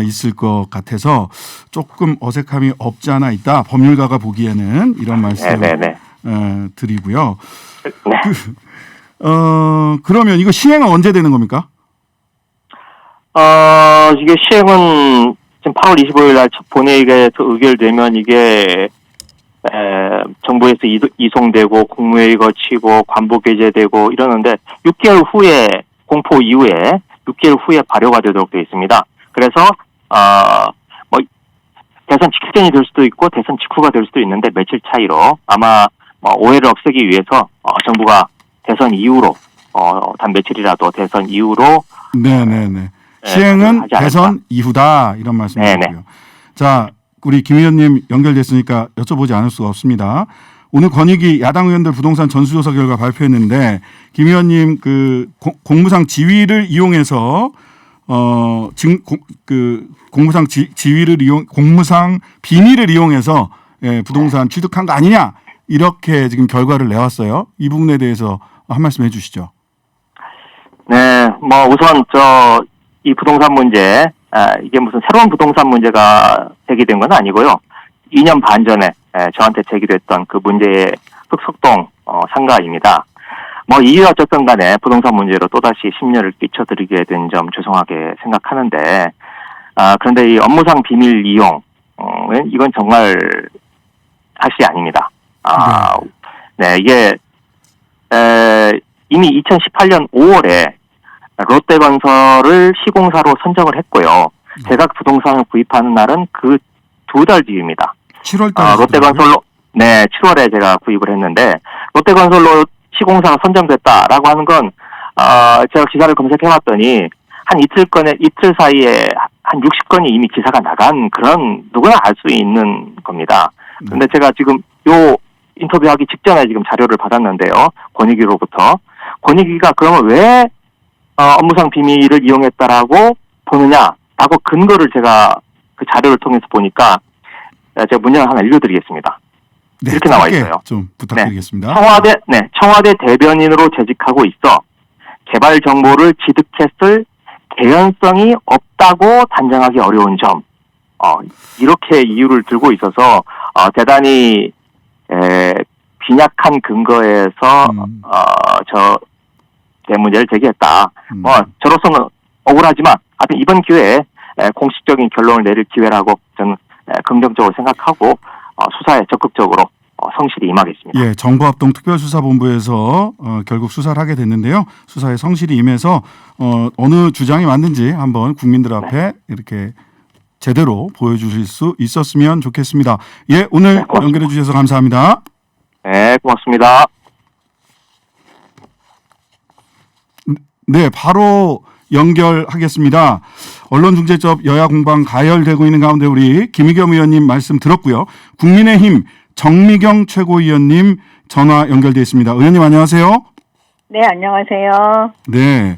있을 것 같아서 조금 어색함이 없지 않아 있다. 법률가가 보기에는 이런 말씀을 드리고요. 그러면 이거 시행은 언제 되는 겁니까? 이게 시행은 지금 8월 25일 날 본회의에서 의결되면 이게 정부에서 이송되고 국무회의 거치고 관보 게재되고 이러는데 6개월 후에 공포 이후에 6개월 후에 발효가 되도록 되어 있습니다. 그래서 대선 직전이 될 수도 있고 대선 직후가 될 수도 있는데 며칠 차이로 아마 오해를 없애기 위해서 정부가 대선 이후로 단 며칠이라도 대선 이후로 네네네. 시행은 대선 이후다 이런 말씀이시고요. 자, 우리 김 의원님 연결됐으니까 여쭤보지 않을 수가 없습니다. 오늘 권익위 야당 의원들 부동산 전수조사 결과 발표했는데 김 의원님 그 공무상 지위를 이용해서 공무상 지위를 공무상 비밀을 이용해서 부동산 취득한 거 아니냐 이렇게 지금 결과를 내왔어요. 이 부분에 대해서 한 말씀 해주시죠. 네, 우선 이 부동산 문제, 이게 무슨 새로운 부동산 문제가 제기된 건 아니고요. 2년 반 전에 저한테 제기됐던 그 문제의 흑석동 상가입니다. 이유 어쨌든 간에 부동산 문제로 또다시 심려를 끼쳐드리게 된 점 죄송하게 생각하는데, 그런데 이 업무상 비밀 이용, 이건 정말 사실이 아닙니다. 이게, 이미 2018년 5월에 롯데건설을 시공사로 선정을 했고요. 제가 부동산을 구입하는 날은 그 2달 뒤입니다. 7월 달에 롯데건설로 7월에 제가 구입을 했는데 롯데건설로 시공사가 선정됐다라고 하는 건 제가 기사를 검색해봤더니 한 이틀 사이에 한 60건이 이미 기사가 나간 그런 누구나 알 수 있는 겁니다. 근데 제가 지금 요 인터뷰하기 직전에 지금 자료를 받았는데요. 권익위로부터. 권익위가 그러면 왜 업무상 비밀을 이용했다라고 보느냐라고 근거를 제가 그 자료를 통해서 보니까 제가 문장을 하나 읽어드리겠습니다. 네, 이렇게 나와 짧게 있어요. 좀 부탁드리겠습니다. 청와대 대변인으로 재직하고 있어 개발 정보를 취득했을 개연성이 없다고 단정하기 어려운 점. 이렇게 이유를 들고 있어서 대단히 빈약한 근거에서 저 대문제를 제기했다. 저로서는 억울하지만 하여튼 이번 기회에 공식적인 결론을 내릴 기회라고 저는 긍정적으로 생각하고 수사에 적극적으로 성실히 임하겠습니다. 예, 정보합동 특별수사본부에서 결국 수사를 하게 됐는데요. 수사에 성실히 임해서 어느 주장이 맞는지 한번 국민들 앞에 이렇게 제대로 보여주실 수 있었으면 좋겠습니다. 예, 오늘 연결해 주셔서 감사합니다. 네, 고맙습니다. 네, 바로 연결하겠습니다. 언론중재법 여야 공방 가열되고 있는 가운데 우리 김의겸 의원님 말씀 들었고요. 국민의힘 정미경 최고위원님 전화 연결돼 있습니다. 의원님 안녕하세요. 네, 안녕하세요. 네.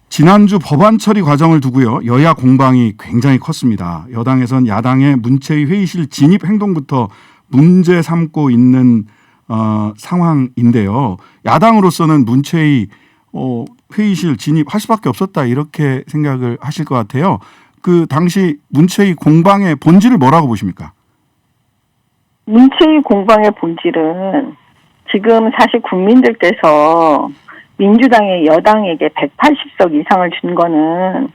지난주 법안 처리 과정을 두고요. 여야 공방이 굉장히 컸습니다. 여당에선 야당의 문체위 회의실 진입 행동부터 문제 삼고 있는 상황인데요. 야당으로서는 문체위 회의실 진입할 수밖에 없었다 이렇게 생각을 하실 것 같아요. 그 당시 문체위 공방의 본질을 뭐라고 보십니까? 문체위 공방의 본질은 지금 사실 국민들께서 민주당의 여당에게 180석 이상을 준 거는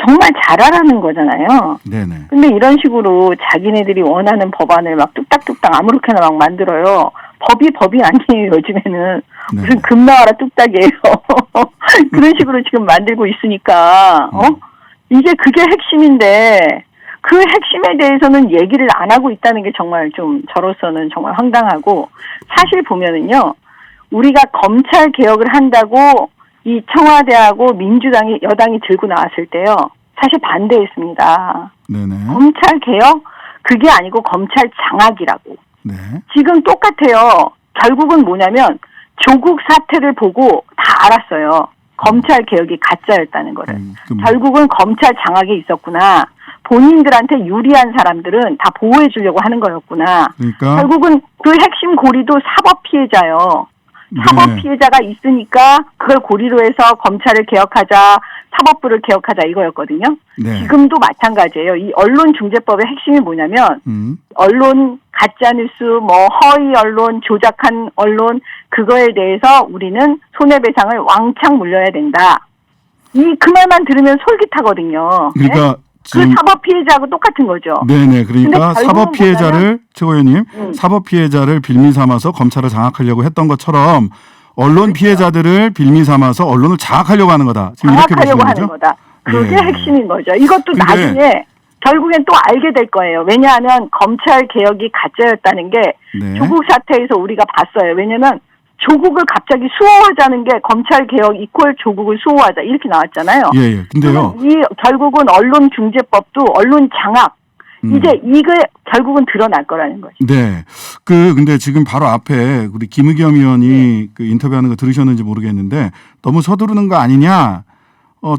정말 잘하라는 거잖아요. 네네. 근데 이런 식으로 자기네들이 원하는 법안을 막 뚝딱뚝딱 아무렇게나 막 만들어요. 법이 아니에요, 요즘에는. 네. 무슨 금 나와라 뚝딱이에요. 그런 식으로 지금 만들고 있으니까, 이게 그게 핵심인데, 그 핵심에 대해서는 얘기를 안 하고 있다는 게 정말 좀 저로서는 정말 황당하고, 사실 보면은요, 우리가 검찰 개혁을 한다고 이 청와대하고 민주당이 여당이 들고 나왔을 때요, 사실 반대했습니다. 네네. 검찰 개혁? 그게 아니고 검찰 장악이라고. 네. 지금 똑같아요. 결국은 뭐냐면 조국 사태를 보고 다 알았어요. 검찰 개혁이 가짜였다는 거를. 결국은 검찰 장악이 있었구나. 본인들한테 유리한 사람들은 다 보호해 주려고 하는 거였구나. 그러니까 결국은 그 핵심 고리도 사법 피해자요. 사법 네. 피해자가 있으니까 그걸 고리로 해서 검찰을 개혁하자, 사법부를 개혁하자 이거였거든요. 네. 지금도 마찬가지예요. 이 언론중재법의 핵심이 뭐냐면 언론 가짜뉴스, 허위 언론, 조작한 언론 그거에 대해서 우리는 손해배상을 왕창 물려야 된다. 그 말만 들으면 솔깃하거든요. 그러니까 네? 그 사법 피해자하고 똑같은 거죠. 네네. 그러니까 사법 피해자를 최고위원님 사법 피해자를 빌미 삼아서 검찰을 장악하려고 했던 것처럼 언론 피해자들을 빌미 삼아서 언론을 장악하려고 하는 거다. 지금 이렇게 보시는 장악하려고 거죠? 하는 거다. 그게 예. 핵심인 거죠. 이것도 근데 나중에 결국엔 또 알게 될 거예요. 왜냐하면 검찰 개혁이 가짜였다는 게 네. 조국 사태에서 우리가 봤어요. 왜냐하면 조국을 갑자기 수호하자는 게 검찰 개혁 이퀄 조국을 수호하자 이렇게 나왔잖아요. 예. 근데요. 이 결국은 언론중재법도 언론 장악 이제 이게 결국은 드러날 거라는 거죠. 네. 근데 지금 바로 앞에 우리 김의겸 의원이 그 인터뷰하는 거 들으셨는지 모르겠는데 너무 서두르는 거 아니냐?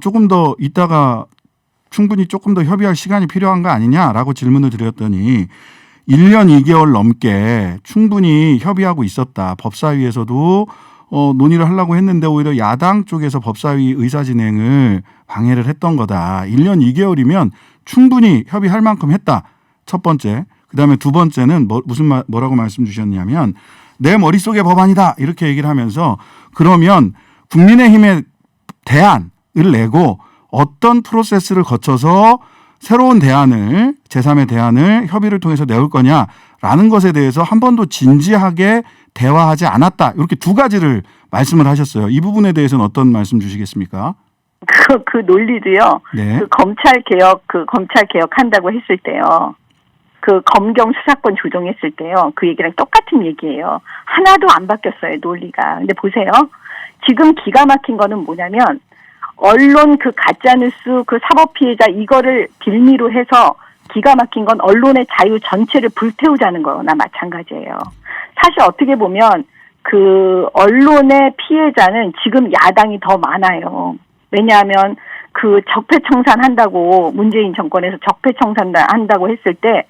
조금 더 이따가 충분히 조금 더 협의할 시간이 필요한 거 아니냐라고 질문을 드렸더니 1년 2개월 넘게 충분히 협의하고 있었다. 법사위에서도 논의를 하려고 했는데 오히려 야당 쪽에서 법사위 의사 진행을 방해를 했던 거다. 1년 2개월이면 충분히 협의할 만큼 했다. 첫 번째. 그다음에 두 번째는 뭐라고 말씀 주셨냐면 내 머릿속의 법안이다. 이렇게 얘기를 하면서 그러면 국민의힘의 대안을 내고 어떤 프로세스를 거쳐서 새로운 대안을 제3의 대안을 협의를 통해서 내올 거냐라는 것에 대해서 한 번도 진지하게 대화하지 않았다. 이렇게 두 가지를 말씀을 하셨어요. 이 부분에 대해서는 어떤 말씀 주시겠습니까? 그 논리도요. 네. 검찰 개혁한다고 했을 때요. 그 검경 수사권 조정했을 때요. 그 얘기랑 똑같은 얘기예요. 하나도 안 바뀌었어요, 논리가. 근데 보세요. 지금 기가 막힌 거는 뭐냐면 언론 그 가짜뉴스 그 사법 피해자 이거를 빌미로 해서 기가 막힌 건 언론의 자유 전체를 불태우자는 거나 마찬가지예요. 사실 어떻게 보면 그 언론의 피해자는 지금 야당이 더 많아요. 왜냐하면 그 적폐청산 한다고 문재인 정권에서 적폐청산 한다고 했을 때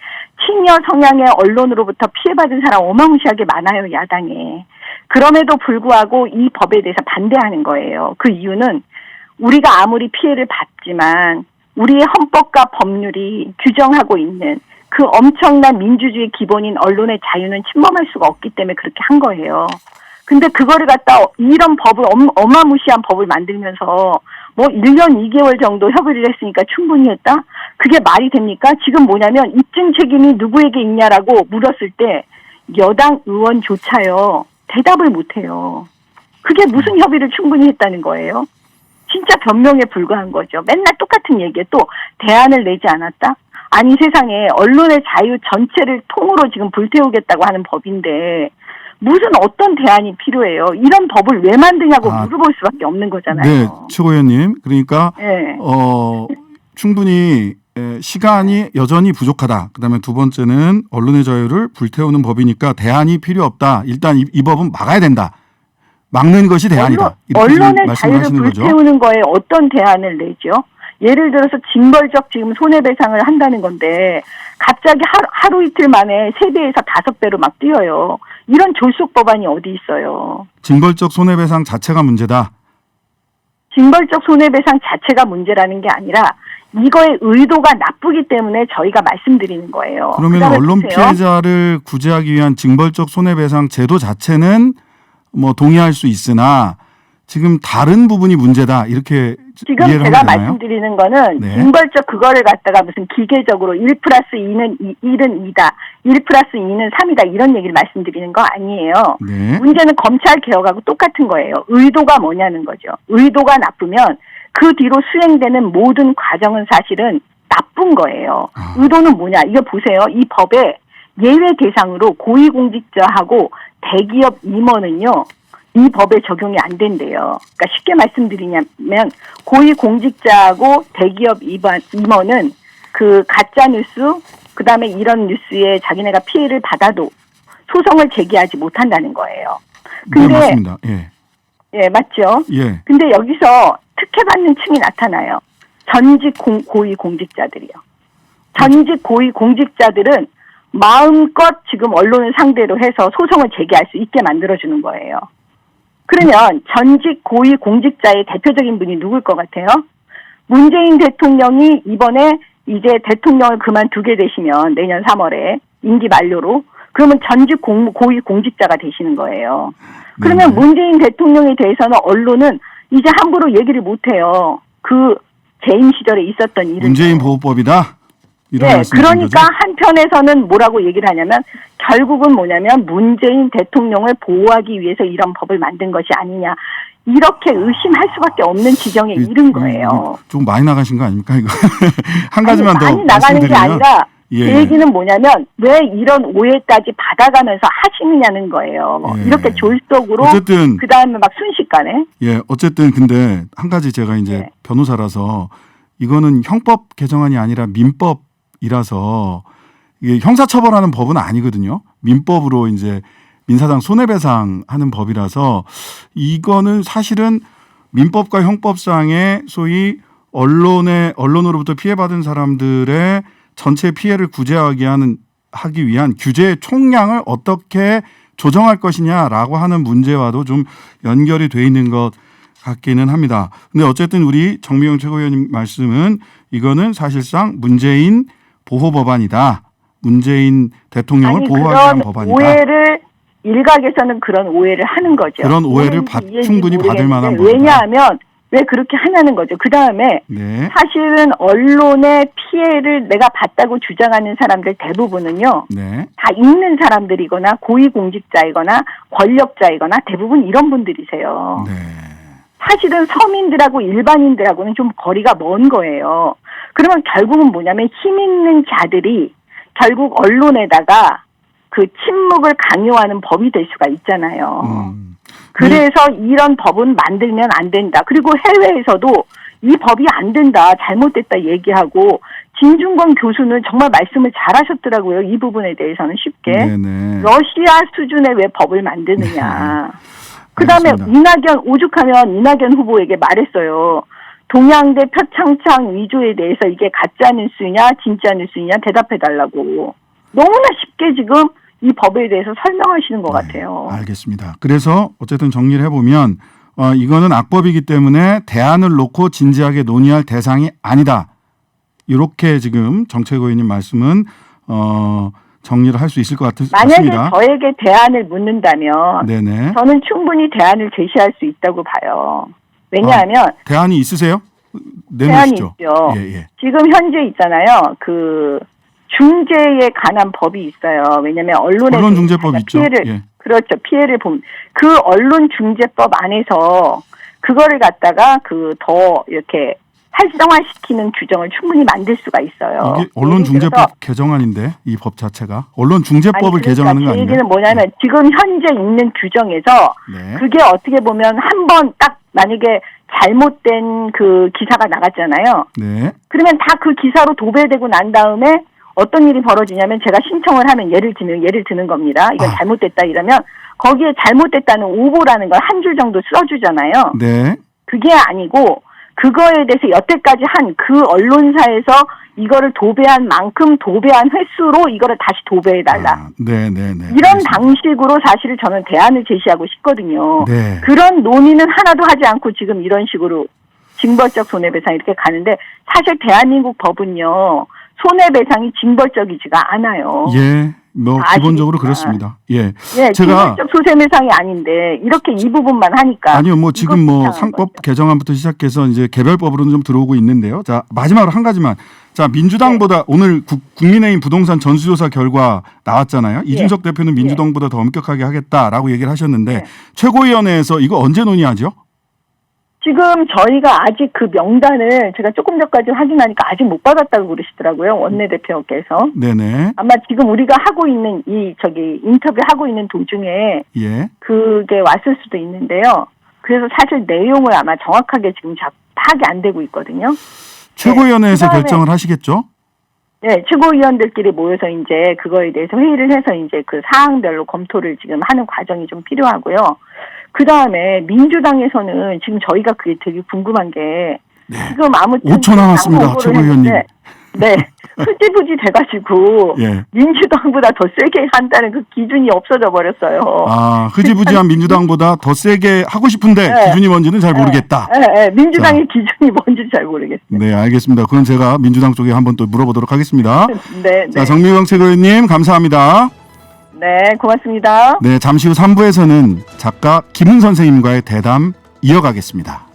친여 성향의 언론으로부터 피해받은 사람 어마무시하게 많아요, 야당에. 그럼에도 불구하고 이 법에 대해서 반대하는 거예요. 그 이유는 우리가 아무리 피해를 받지만 우리의 헌법과 법률이 규정하고 있는 그 엄청난 민주주의 기본인 언론의 자유는 침범할 수가 없기 때문에 그렇게 한 거예요. 근데 그거를 갖다 이런 법을 어마무시한 법을 만들면서 뭐 1년 2개월 정도 협의를 했으니까 충분히 했다? 그게 말이 됩니까? 지금 뭐냐면 입증 책임이 누구에게 있냐라고 물었을 때 여당 의원조차요 대답을 못해요. 그게 무슨 협의를 충분히 했다는 거예요? 진짜 변명에 불과한 거죠. 맨날 똑같은 얘기에 또 대안을 내지 않았다? 아니 세상에 언론의 자유 전체를 통으로 지금 불태우겠다고 하는 법인데 무슨 어떤 대안이 필요해요? 이런 법을 왜 만드냐고 물어볼 수밖에 없는 거잖아요. 네, 최고위원님. 그러니까 네. 충분히 시간이 여전히 부족하다. 그다음에 두 번째는 언론의 자유를 불태우는 법이니까 대안이 필요 없다. 일단 이 법은 막아야 된다. 막는 것이 대안이다. 이렇게 언론의 말씀을 자유를 하시는 거죠. 불태우는 거에 어떤 대안을 내죠? 예를 들어서 징벌적 지금 손해배상을 한다는 건데 갑자기 하루 이틀 만에 3배에서 5배로 막 뛰어요. 이런 졸속 법안이 어디 있어요? 징벌적 손해배상 자체가 문제다. 징벌적 손해배상 자체가 문제라는 게 아니라 이거의 의도가 나쁘기 때문에 저희가 말씀드리는 거예요. 그러면 언론 보세요. 피해자를 구제하기 위한 징벌적 손해배상 제도 자체는 뭐 동의할 수 있으나 지금 다른 부분이 문제다 이렇게 지금 이해를 제가 하면 되나요? 말씀드리는 거는 네. 징벌적 그거를 갖다가 무슨 기계적으로 1+2는 1은 2다, 1+2는 3이다 이런 얘기를 말씀드리는 거 아니에요. 네. 문제는 검찰 개혁하고 똑같은 거예요. 의도가 뭐냐는 거죠. 의도가 나쁘면 그 뒤로 수행되는 모든 과정은 사실은 나쁜 거예요. 의도는 뭐냐? 이거 보세요. 이 법에 예외 대상으로 고위공직자하고 대기업 임원은요. 이 법에 적용이 안 된대요. 그러니까 쉽게 말씀드리냐면 고위공직자하고 대기업 임원은 그 가짜뉴스 그다음에 이런 뉴스에 자기네가 피해를 받아도 소송을 제기하지 못한다는 거예요. 네, 근데 맞습니다. 예. 예, 맞죠? 예. 근데 여기서 특혜받는 층이 나타나요. 전직 고위공직자들이요. 전직 고위공직자들은 마음껏 지금 언론을 상대로 해서 소송을 제기할 수 있게 만들어주는 거예요. 그러면 전직 고위공직자의 대표적인 분이 누굴 것 같아요? 문재인 대통령이 이번에 이제 대통령을 그만두게 되시면 내년 3월에 임기 만료로 그러면 전직 고위공직자가 되시는 거예요. 그러면 문재인 대통령에 대해서는 언론은 이제 함부로 얘기를 못해요. 그 재임 시절에 있었던 일을. 문재인 보호법이다. 이런 네, 말씀이신 그러니까 거죠? 한편에서는 뭐라고 얘기를 하냐면 결국은 뭐냐면 문재인 대통령을 보호하기 위해서 이런 법을 만든 것이 아니냐. 이렇게 의심할 수밖에 없는 지경에 이른 거예요. 좀 많이 나가신 거 아닙니까? 이거 한 가지만 더 많이 나가는 게 말씀드리면 아니라 예. 제 얘기는 뭐냐면 왜 이런 오해까지 받아가면서 하시느냐는 거예요. 예. 이렇게 졸속으로 어쨌든 그다음에 막 순식간에 예, 어쨌든 근데 한 가지 제가 이제 네. 변호사라서 이거는 형법 개정안이 아니라 민법이라서 이게 형사처벌하는 법은 아니거든요. 민법으로 이제 민사상 손해배상 하는 법이라서 이거는 사실은 민법과 형법상의 소위 언론으로부터 피해받은 사람들의 전체 피해를 하기 위한 규제의 총량을 어떻게 조정할 것이냐라고 하는 문제와도 좀 연결이 돼 있는 것 같기는 합니다. 근데 어쨌든 우리 정미영 최고위원님 말씀은 이거는 사실상 문재인 보호 법안이다. 문재인 대통령을 보호하기 위한 법안이다. 오해를 일각에서는 그런 오해를 하는 거죠. 그런 오해를 충분히 받을 만한 법이다. 왜냐하면 왜 그렇게 하냐는 거죠. 그다음에 네. 사실은 언론의 피해를 내가 봤다고 주장하는 사람들 대부분은요. 네. 다 있는 사람들이거나 고위공직자이거나 권력자이거나 대부분 이런 분들이세요. 네. 사실은 서민들하고 일반인들하고는 좀 거리가 먼 거예요. 그러면 결국은 뭐냐면 힘 있는 자들이 결국 언론에다가 그 침묵을 강요하는 법이 될 수가 있잖아요. 그래서 이런 법은 만들면 안 된다. 그리고 해외에서도 이 법이 안 된다, 잘못됐다 얘기하고 진중권 교수는 정말 말씀을 잘하셨더라고요. 이 부분에 대해서는 쉽게. 네네. 러시아 수준의 왜 법을 만드느냐. 그다음에 알겠습니다. 오죽하면 이낙연 후보에게 말했어요. 동양대 표창장 위조에 대해서 이게 가짜 뉴스냐 진짜 뉴스냐 대답해달라고. 너무나 쉽게 지금 이 법에 대해서 설명하시는 것 같아요. 알겠습니다. 그래서 어쨌든 정리를 해보면 이거는 악법이기 때문에 대안을 놓고 진지하게 논의할 대상이 아니다. 이렇게 지금 정책위원님 말씀은 정리를 할 수 있을 것 같습니다. 만약에 저에게 대안을 묻는다면 네네. 저는 충분히 대안을 제시할 수 있다고 봐요. 왜냐하면 대안이 있으세요? 대안이 내놓으시죠. 있죠. 예. 지금 현재 있잖아요. 그 중재에 관한 법이 있어요. 왜냐하면 언론중재법 있죠. 피해를 예. 그렇죠. 피해를 본 그 언론중재법 안에서 그거를 갖다가 그 더 이렇게 활성화시키는 규정을 충분히 만들 수가 있어요. 이게 언론중재법 개정안인데 이 법 자체가 언론중재법을 개정하는 거 제 아니에요? 얘기는 뭐냐면 지금 현재 있는 규정에서 네. 그게 어떻게 보면 한 번 딱 만약에 잘못된 그 기사가 나갔잖아요. 네. 그러면 다 그 기사로 도배되고 난 다음에 어떤 일이 벌어지냐면 제가 신청을 하면 예를 드는 겁니다. 이건 잘못됐다 이러면 거기에 잘못됐다는 오보라는 걸 한 줄 정도 써주잖아요. 네. 그게 아니고 그거에 대해서 여태까지 한 그 언론사에서 이거를 도배한 만큼 도배한 횟수로 이거를 다시 도배해달라. 네네네. 이런 알겠습니다. 방식으로 사실 저는 대안을 제시하고 싶거든요. 네. 그런 논의는 하나도 하지 않고 지금 이런 식으로 징벌적 손해배상 이렇게 가는데 사실 대한민국 법은요. 손해배상이 징벌적이지가 않아요. 예. 뭐 기본적으로 아시겠지만. 그렇습니다. 예. 예, 제가 징벌적 손해배상이 아닌데 이렇게 이 부분만 하니까 아니요, 뭐 지금 뭐 이거 상법 거죠. 개정안부터 시작해서 이제 개별법으로는 좀 들어오고 있는데요. 자, 마지막으로 한 가지만. 자, 민주당보다 오늘 국민의힘 부동산 전수조사 결과 나왔잖아요. 이준석 대표는 민주당보다 더 엄격하게 하겠다라고 얘기를 하셨는데 최고위원회에서 이거 언제 논의하죠? 지금 저희가 아직 그 명단을 제가 조금 전까지 확인하니까 아직 못 받았다고 그러시더라고요. 원내대표께서. 네네. 아마 지금 우리가 하고 있는 인터뷰 하고 있는 도중에 예. 그게 왔을 수도 있는데요. 그래서 사실 내용을 아마 정확하게 지금 파악이 안 되고 있거든요. 최고위원회에서 그다음에- 결정을 하시겠죠? 네, 최고위원들끼리 모여서 이제 그거에 대해서 회의를 해서 이제 그 사항별로 검토를 지금 하는 과정이 좀 필요하고요. 그 다음에 민주당에서는 지금 저희가 그게 되게 궁금한 게 지금 아무튼 5초 남았습니다, 당 후보를 최고위원님. 했는데 네, 흐지부지 돼가지고 예. 민주당보다 더 세게 한다는 그 기준이 없어져 버렸어요. 흐지부지한 민주당보다 더 세게 하고 싶은데 네. 기준이 뭔지는 잘 모르겠다. 네, 민주당의 기준이 뭔지 잘 모르겠어요. 네, 알겠습니다. 그건 제가 민주당 쪽에 한번 또 물어보도록 하겠습니다. 네, 자, 정미경 최고위원님 감사합니다. 네, 고맙습니다. 네, 잠시 후 3부에서는 작가 김은 선생님과의 대담 이어가겠습니다.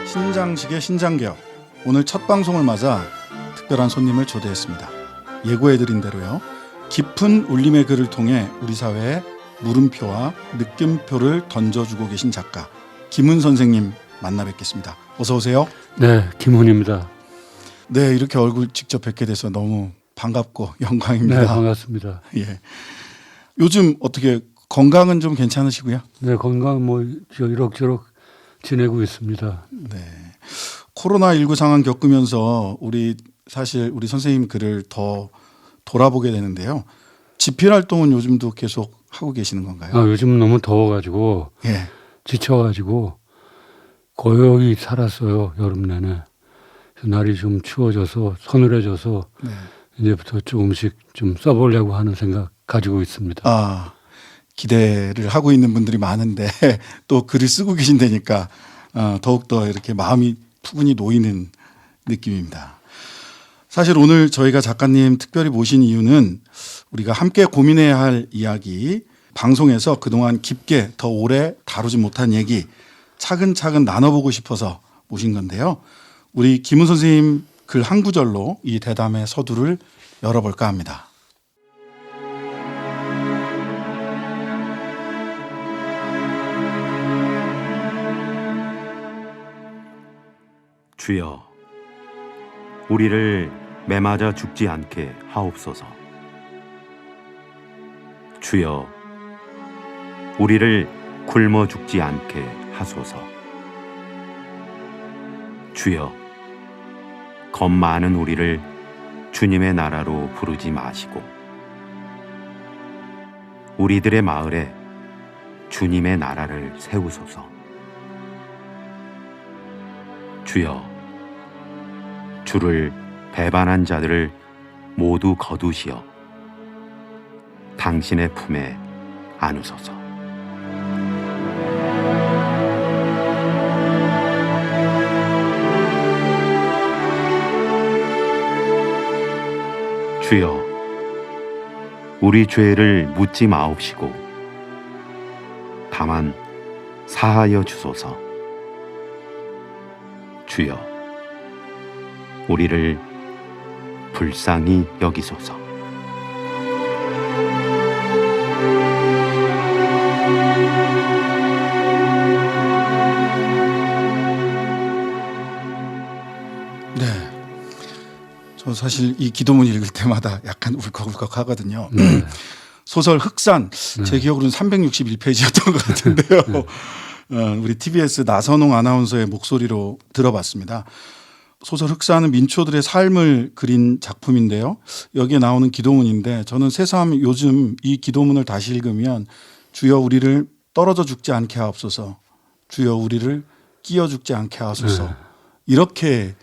신장식의 신장개혁. 오늘 첫 방송을 맞아 특별한 손님을 초대했습니다. 예고해드린 대로요. 깊은 울림의 글을 통해 우리 사회에 물음표와 느낌표를 던져주고 계신 작가 김은 선생님 만나 뵙겠습니다. 어서 오세요. 네, 김훈입니다. 네, 이렇게 얼굴 직접 뵙게 돼서 너무 반갑고 영광입니다. 네, 반갑습니다. 예. 요즘 어떻게 건강은 좀 괜찮으시고요? 네, 건강 뭐 이럭저럭 지내고 있습니다. 네. 코로나19 상황 겪으면서 사실 우리 선생님 글을 더 돌아보게 되는데요. 집필 활동은 요즘도 계속 하고 계시는 건가요? 요즘 너무 더워가지고 예. 지쳐가지고 고요히 살았어요. 여름 내내. 날이 좀 추워져서 서늘해져서 네. 이제부터 조금씩 좀 써보려고 하는 생각 가지고 있습니다. 기대를 하고 있는 분들이 많은데 또 글을 쓰고 계신다니까 더욱더 이렇게 마음이 푸근히 놓이는 느낌입니다. 사실 오늘 저희가 작가님 특별히 모신 이유는 우리가 함께 고민해야 할 이야기, 방송에서 그동안 깊게 더 오래 다루지 못한 얘기 차근차근 나눠보고 싶어서 모신 건데요. 우리 김은 선생님 글 한 구절로 이 대담의 서두를 열어볼까 합니다. 주여, 우리를 매맞아 죽지 않게 하옵소서. 주여, 우리를 굶어 죽지 않게 하소서. 주여, 겁 많은 우리를 주님의 나라로 부르지 마시고 우리들의 마을에 주님의 나라를 세우소서. 주여, 주를 배반한 자들을 모두 거두시어 당신의 품에 안으소서. 주여, 우리 죄를 묻지 마옵시고 다만 사하여 주소서. 주여, 우리를 불쌍히 여기소서. 네. 저 사실 이 기도문 읽을 때마다 약간 울컥울컥 하거든요. 소설 흑산, 제 기억으로는 361페이지였던 것 같은데요. 우리 TBS 나선홍 아나운서의 목소리로 들어봤습니다. 소설 흑산은 민초들의 삶을 그린 작품인데요. 여기에 나오는 기도문인데 저는 새삼 요즘 이 기도문을 다시 읽으면 주여 우리를 떨어져 죽지 않게 하옵소서, 주여 우리를 끼어 죽지 않게 하소서, 이렇게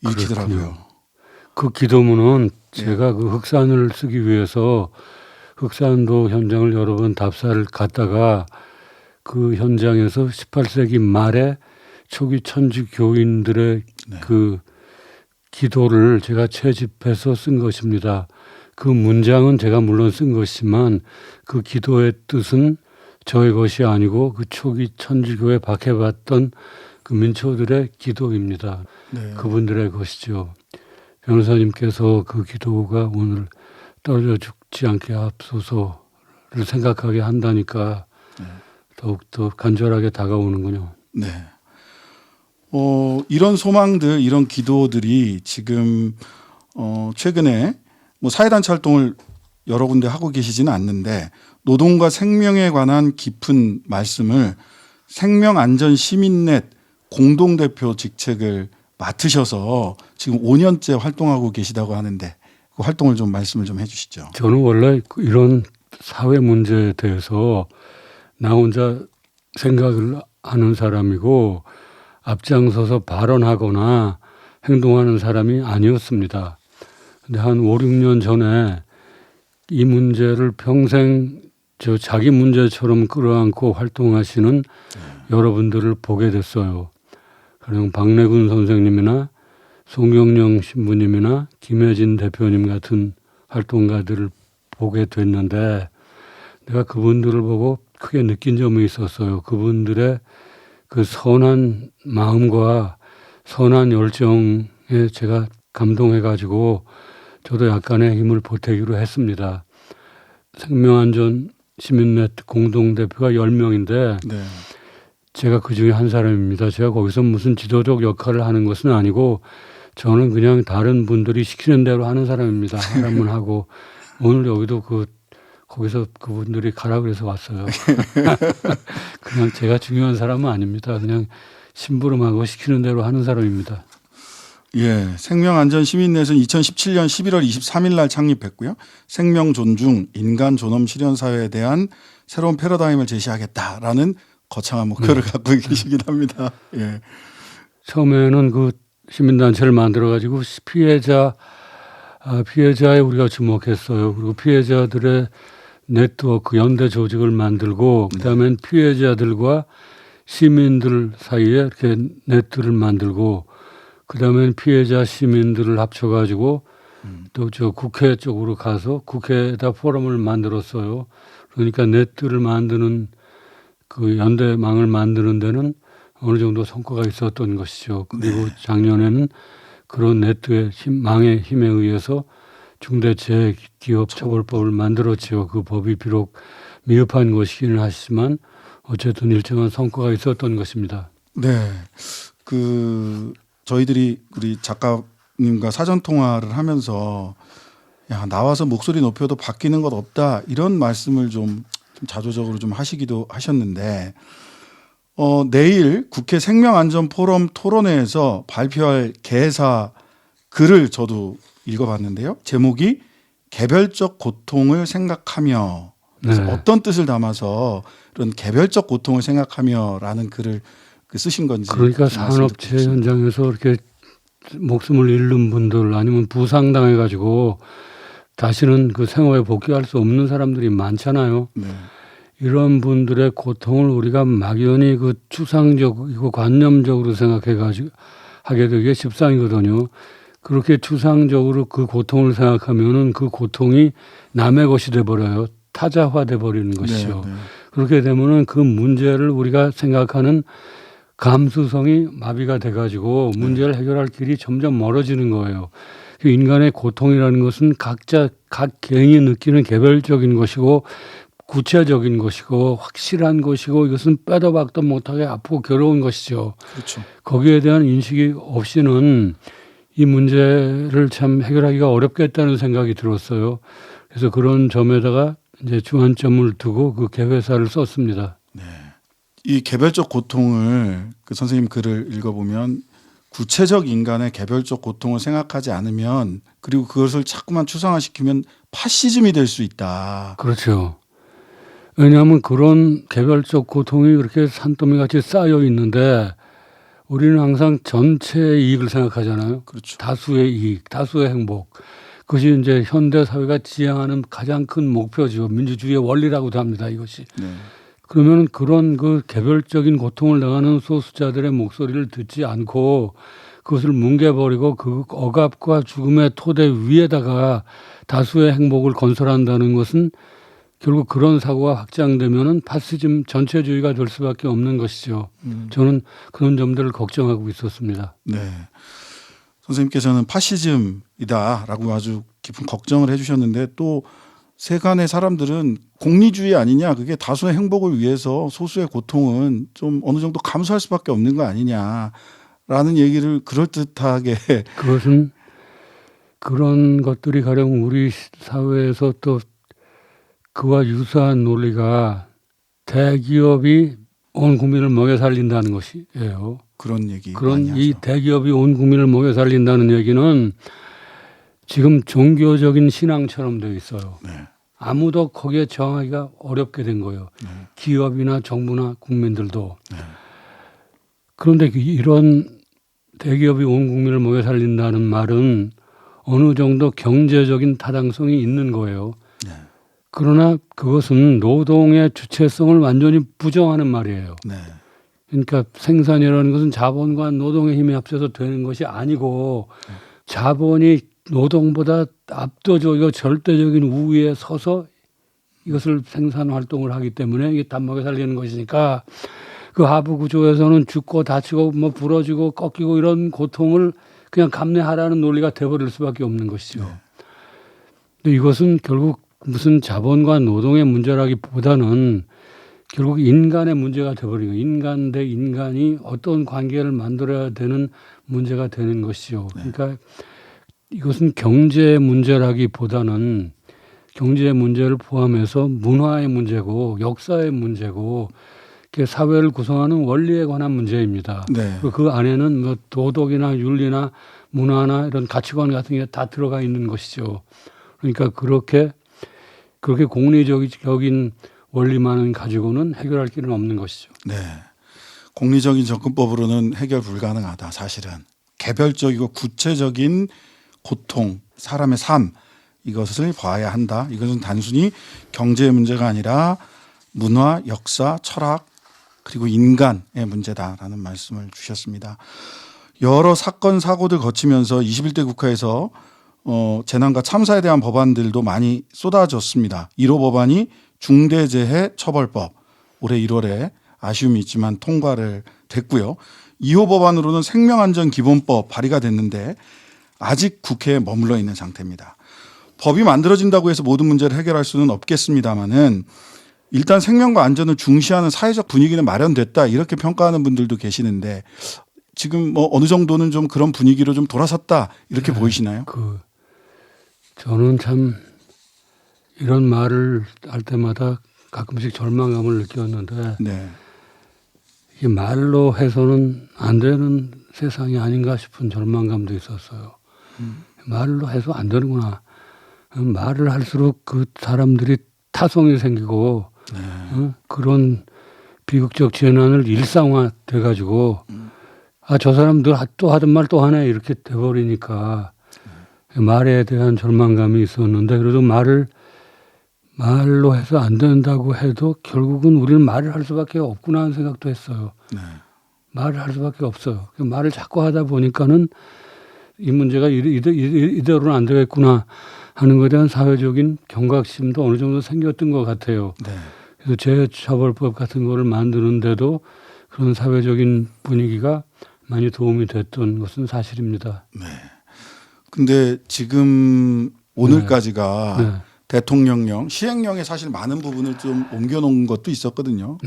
읽히더라고요. 그렇군요. 그 기도문은 제가 그 흑산을 쓰기 위해서 흑산도 현장을 여러 번 답사를 갔다가 그 현장에서 18세기 말에 초기 천주 교인들의 그 기도를 제가 채집해서 쓴 것입니다. 그 문장은 제가 물론 쓴 것이지만 그 기도의 뜻은 저의 것이 아니고 그 초기 천주교에 박해받던 그 민초들의 기도입니다. 네. 그분들의 것이죠. 변호사님께서 그 기도가 오늘 떨어져 죽지 않게 하옵소서를 생각하게 한다니까 더욱더 간절하게 다가오는군요. 네. 이런 소망들, 이런 기도들이 지금 최근에 뭐 사회단체 활동을 여러 군데 하고 계시지는 않는데 노동과 생명에 관한 깊은 말씀을 생명안전시민넷 공동대표 직책을 맡으셔서 지금 5년째 활동하고 계시다고 하는데 그 활동을 좀 말씀을 좀 해주시죠. 저는 원래 이런 사회 문제에 대해서 나 혼자 생각을 하는 사람이고 앞장서서 발언하거나 행동하는 사람이 아니었습니다. 근데 한 5, 6년 전에 이 문제를 평생 자기 문제처럼 끌어안고 활동하시는 여러분들을 보게 됐어요. 그리고 박래군 선생님이나 송경영 신부님이나 김혜진 대표님 같은 활동가들을 보게 됐는데 내가 그분들을 보고 크게 느낀 점이 있었어요. 그분들의 그 선한 마음과 선한 열정에 제가 감동해가지고 저도 약간의 힘을 보태기로 했습니다. 생명안전 시민넷 공동대표가 10명인데 네. 제가 그 중에 한 사람입니다. 제가 거기서 무슨 지도적 역할을 하는 것은 아니고 저는 그냥 다른 분들이 시키는 대로 하는 사람입니다. 하라면 하고 오늘 여기도 거기서 그분들이 가라 그래서 왔어요. 그냥 제가 중요한 사람은 아닙니다. 그냥 심부름하고 시키는 대로 하는 사람입니다. 예, 생명안전시민넷은 2017년 11월 23일 날 창립했고요. 생명 존중, 인간 존엄 실현 사회에 대한 새로운 패러다임을 제시하겠다라는 거창한 목표를 갖고 계시긴 합니다. 예. 처음에는 그 시민단체를 만들어가지고 피해자에 우리가 주목했어요. 그리고 피해자들의 네트워크, 연대 조직을 만들고 그다음엔 피해자들과 시민들 사이에 이렇게 네트를 만들고 그다음엔 피해자 시민들을 합쳐가지고 또 저 국회 쪽으로 가서 국회에다 포럼을 만들었어요. 그러니까 네트를 만드는 그 연대망을 만드는 데는 어느 정도 성과가 있었던 것이죠. 그리고 작년에는 그런 네트의 망의 힘에 의해서 중대재해기업처벌법을 만들었지요. 그 법이 비록 미흡한 것이기는 하지만 어쨌든 일정한 성과가 있었던 것입니다. 네, 저희들이 우리 작가님과 사전 통화를 하면서 야 나와서 목소리 높여도 바뀌는 것 없다 이런 말씀을 좀 자조적으로 좀 하시기도 하셨는데 내일 국회 생명안전포럼 토론회에서 발표할 개사 글을 저도 읽어봤는데요. 제목이 개별적 고통을 생각하며. 그래서 네. 어떤 뜻을 담아서 이런 개별적 고통을 생각하며라는 글을 쓰신 건지. 그러니까 말씀 듣고 산업체 싶습니다. 현장에서 이렇게 목숨을 잃는 분들 아니면 부상당해가지고 다시는 그 생활에 복귀할 수 없는 사람들이 많잖아요. 네. 이런 분들의 고통을 우리가 막연히 그 추상적이고 관념적으로 생각해가지고 하게 되게 십상이거든요. 그렇게 추상적으로 그 고통을 생각하면은 그 고통이 남의 것이 돼버려요. 타자화돼 버리는 것이죠. 네, 네. 그렇게 되면은 그 문제를 우리가 생각하는 감수성이 마비가 돼가지고 문제를 해결할 길이 점점 멀어지는 거예요. 그 인간의 고통이라는 것은 각자 각 개인이 느끼는 개별적인 것이고 구체적인 것이고 확실한 것이고 이것은 빼도 박도 못하게 아프고 괴로운 것이죠. 그렇죠. 거기에 대한 인식이 없이는 이 문제를 참 해결하기가 어렵겠다는 생각이 들었어요. 그래서 그런 점에다가 이제 주안점을 두고 그 개회사를 썼습니다. 네. 이 개별적 고통을 그 선생님 글을 읽어보면 구체적 인간의 개별적 고통을 생각하지 않으면 그리고 그것을 자꾸만 추상화시키면 파시즘이 될 수 있다. 그렇죠. 왜냐하면 그런 개별적 고통이 그렇게 산더미 같이 쌓여 있는데 우리는 항상 전체의 이익을 생각하잖아요. 그렇죠. 다수의 이익, 다수의 행복. 그것이 이제 현대 사회가 지향하는 가장 큰 목표죠. 민주주의의 원리라고도 합니다. 이것이. 네. 그러면 그런 그 개별적인 고통을 당하는 소수자들의 목소리를 듣지 않고 그것을 뭉개버리고 그 억압과 죽음의 토대 위에다가 다수의 행복을 건설한다는 것은 결국 그런 사고가 확장되면은 파시즘 전체주의가 될 수밖에 없는 것이죠. 저는 그런 점들을 걱정하고 있었습니다. 네. 선생님께서는 파시즘이다라고 아주 깊은 걱정을 해주셨는데 또 세간의 사람들은 공리주의 아니냐, 그게 다수의 행복을 위해서 소수의 고통은 좀 어느 정도 감수할 수밖에 없는 거 아니냐라는 얘기를 그럴듯하게. 그것은 그런 것들이 가령 우리 사회에서 또 그와 유사한 논리가 대기업이 온 국민을 먹여 살린다는 것이에요. 그런 얘기. 그런 많이 이 하죠. 대기업이 온 국민을 먹여 살린다는 얘기는 지금 종교적인 신앙처럼 되어 있어요. 네. 아무도 거기에 저항하기가 어렵게 된 거예요. 네. 기업이나 정부나 국민들도. 네. 그런데 이런 대기업이 온 국민을 먹여 살린다는 말은 어느 정도 경제적인 타당성이 있는 거예요. 네. 그러나 그것은 노동의 주체성을 완전히 부정하는 말이에요. 네. 그러니까 생산이라는 것은 자본과 노동의 힘이 합쳐서 되는 것이 아니고 자본이 노동보다 압도적이고 절대적인 우위에 서서 이것을 생산 활동을 하기 때문에 이게 단목에 살리는 것이니까 그 하부 구조에서는 죽고 다치고 뭐 부러지고 꺾이고 이런 고통을 그냥 감내하라는 논리가 돼버릴 수밖에 없는 것이죠. 네. 근데 이것은 결국 무슨 자본과 노동의 문제라기보다는 결국 인간의 문제가 돼버리고 인간 대 인간이 어떤 관계를 만들어야 되는 문제가 되는 것이죠. 그러니까 이것은 경제 문제라기보다는 경제 문제를 포함해서 문화의 문제고 역사의 문제고 사회를 구성하는 원리에 관한 문제입니다. 네. 그 안에는 뭐 도덕이나 윤리나 문화나 이런 가치관 같은 게 다 들어가 있는 것이죠. 그러니까 그렇게 공리적인 원리만은 가지고는 해결할 길은 없는 것이죠. 네. 공리적인 접근법으로는 해결 불가능하다. 사실은 개별적이고 구체적인 고통, 사람의 삶 이것을 봐야 한다. 이것은 단순히 경제의 문제가 아니라 문화, 역사, 철학 그리고 인간의 문제다라는 말씀을 주셨습니다. 여러 사건 사고들 거치면서 21대 국회에서 재난과 참사에 대한 법안들도 많이 쏟아졌습니다. 1호 법안이 중대재해처벌법 올해 1월에 아쉬움이 있지만 통과를 됐고요. 2호 법안으로는 생명안전기본법 발의가 됐는데 아직 국회에 머물러 있는 상태입니다. 법이 만들어진다고 해서 모든 문제를 해결할 수는 없겠습니다마는 일단 생명과 안전을 중시하는 사회적 분위기는 마련됐다 이렇게 평가하는 분들도 계시는데 지금 뭐 어느 정도는 좀 그런 분위기로 좀 돌아섰다 이렇게 보이시나요? 저는 참 이런 말을 할 때마다 가끔씩 절망감을 느꼈는데 네. 이게 말로 해서는 안 되는 세상이 아닌가 싶은 절망감도 있었어요. 말로 해서 안 되는구나. 말을 할수록 그 사람들이 타성이 생기고 그런 비극적 재난을 일상화 돼가지고 저 사람들 또 하던 말 또 하네 이렇게 돼버리니까 말에 대한 절망감이 있었는데 그래도 말로 해서 안 된다고 해도 결국은 우리는 말을 할 수밖에 없구나 하는 생각도 했어요. 말을 할 수밖에 없어요. 말을 자꾸 하다 보니까는 이 문제가 이대로는 안 되겠구나 하는 것에 대한 사회적인 경각심도 어느 정도 생겼던 것 같아요. 그래서 재처벌법 같은 거를 만드는데도 그런 사회적인 분위기가 많이 도움이 됐던 것은 사실입니다. 네. 근데 지금 오늘까지가 대통령령, 시행령에 사실 많은 부분을 좀 옮겨놓은 것도 있었거든요.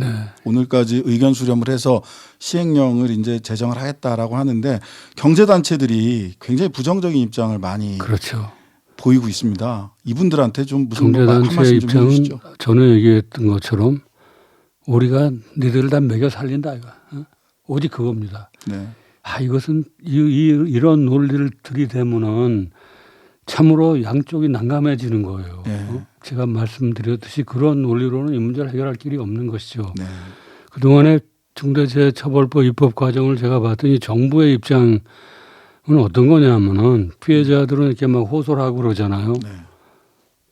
오늘까지 의견 수렴을 해서 시행령을 이제 제정을 하겠다라고 하는데 경제단체들이 굉장히 부정적인 입장을 많이 그렇죠. 보이고 있습니다. 이분들한테 좀 무슨 한 경제단체의 말씀 좀 입장은 해주시죠. 전에 얘기했던 것처럼 우리가 니들을 다 매겨 살린다 이거. 오직 그겁니다. 이것은 이런 논리를 들이대면은 참으로 양쪽이 난감해지는 거예요. 제가 말씀드렸듯이 그런 논리로는 이 문제를 해결할 길이 없는 것이죠. 그동안에 중대재해처벌법 입법 과정을 제가 봤더니 정부의 입장은 어떤 거냐면은 피해자들은 이렇게 막 호소를 하고 그러잖아요.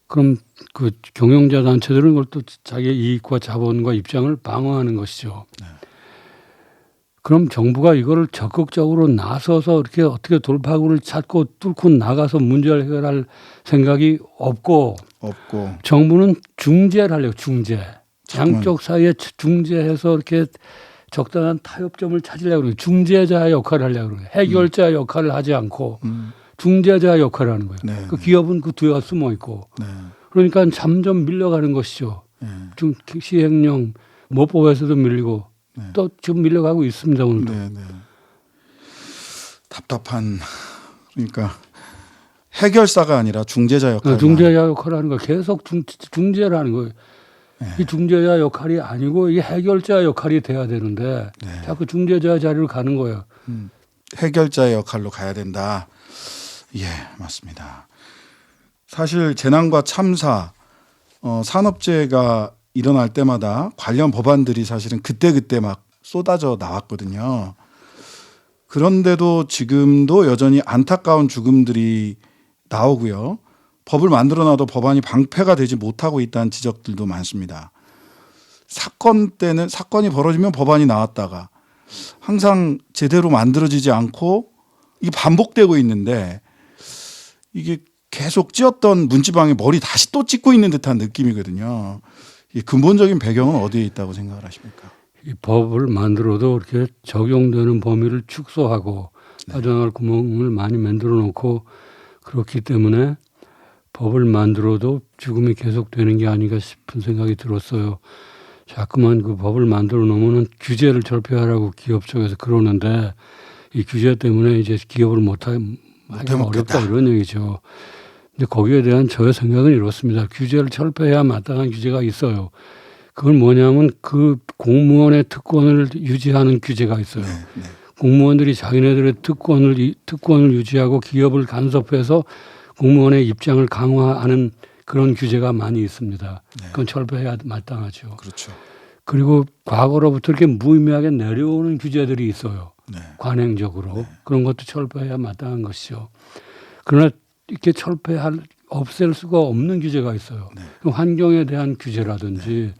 그럼 그 경영자 단체들은 그걸 또 자기 이익과 자본과 입장을 방어하는 것이죠. 그럼 정부가 이거를 적극적으로 나서서 이렇게 어떻게 돌파구를 찾고 뚫고 나가서 문제를 해결할 생각이 없고 정부는 중재를 하려고 중재. 양쪽 사이에 중재해서 이렇게 적당한 타협점을 찾으려고 그러고 중재자의 역할을 하려고 그러고 해결자 역할을 하지 않고 중재자 역할을 하는 거예요. 그 기업은 그 뒤에 숨어 있고 그러니까 점점 밀려가는 것이죠. 시행령 모법에서도 밀리고 또 지금 밀려가고 있습니다. 오늘도. 답답한 그러니까 해결사가 아니라 중재자 역할. 중재자 역할을 하는 거 계속 중재를 하는 거예요. 이 중재자 역할이 아니고 이 해결자 역할이 돼야 되는데 자꾸 중재자 자리로 가는 거예요. 해결자의 역할로 가야 된다. 예, 맞습니다. 사실 재난과 참사, 산업재해가 일어날 때마다 관련 법안들이 사실은 그때그때 막 쏟아져 나왔거든요. 그런데도 지금도 여전히 안타까운 죽음들이 나오고요. 법을 만들어놔도 법안이 방패가 되지 못하고 있다는 지적들도 많습니다. 사건 때는 사건이 벌어지면 법안이 나왔다가 항상 제대로 만들어지지 않고 이게 반복되고 있는데 이게 계속 찧었던 문지방에 머리 다시 또 찧고 있는 듯한 느낌이거든요. 이 근본적인 배경은 어디에 있다고 생각을 하십니까? 이 법을 만들어도 이렇게 적용되는 범위를 축소하고 빠져나갈 구멍을 많이 만들어 놓고 그렇기 때문에 법을 만들어도 죽음이 계속되는 게 아닌가 싶은 생각이 들었어요. 자꾸만 그 법을 만들어 놓으면 규제를 철폐하라고 기업 쪽에서 그러는데 이 규제 때문에 이제 기업을 하기가 어렵다 이런 얘기죠. 근데 거기에 대한 저의 생각은 이렇습니다. 규제를 철폐해야 마땅한 규제가 있어요. 그건 뭐냐면 그 공무원의 특권을 유지하는 규제가 있어요. 공무원들이 자기네들의 특권을 유지하고 기업을 간섭해서 공무원의 입장을 강화하는 그런 규제가 많이 있습니다. 그건 철폐해야 마땅하죠. 그렇죠. 그리고 과거로부터 이렇게 무의미하게 내려오는 규제들이 있어요. 관행적으로. 그런 것도 철폐해야 마땅한 것이죠. 그러나 이렇게 없앨 수가 없는 규제가 있어요. 환경에 대한 규제라든지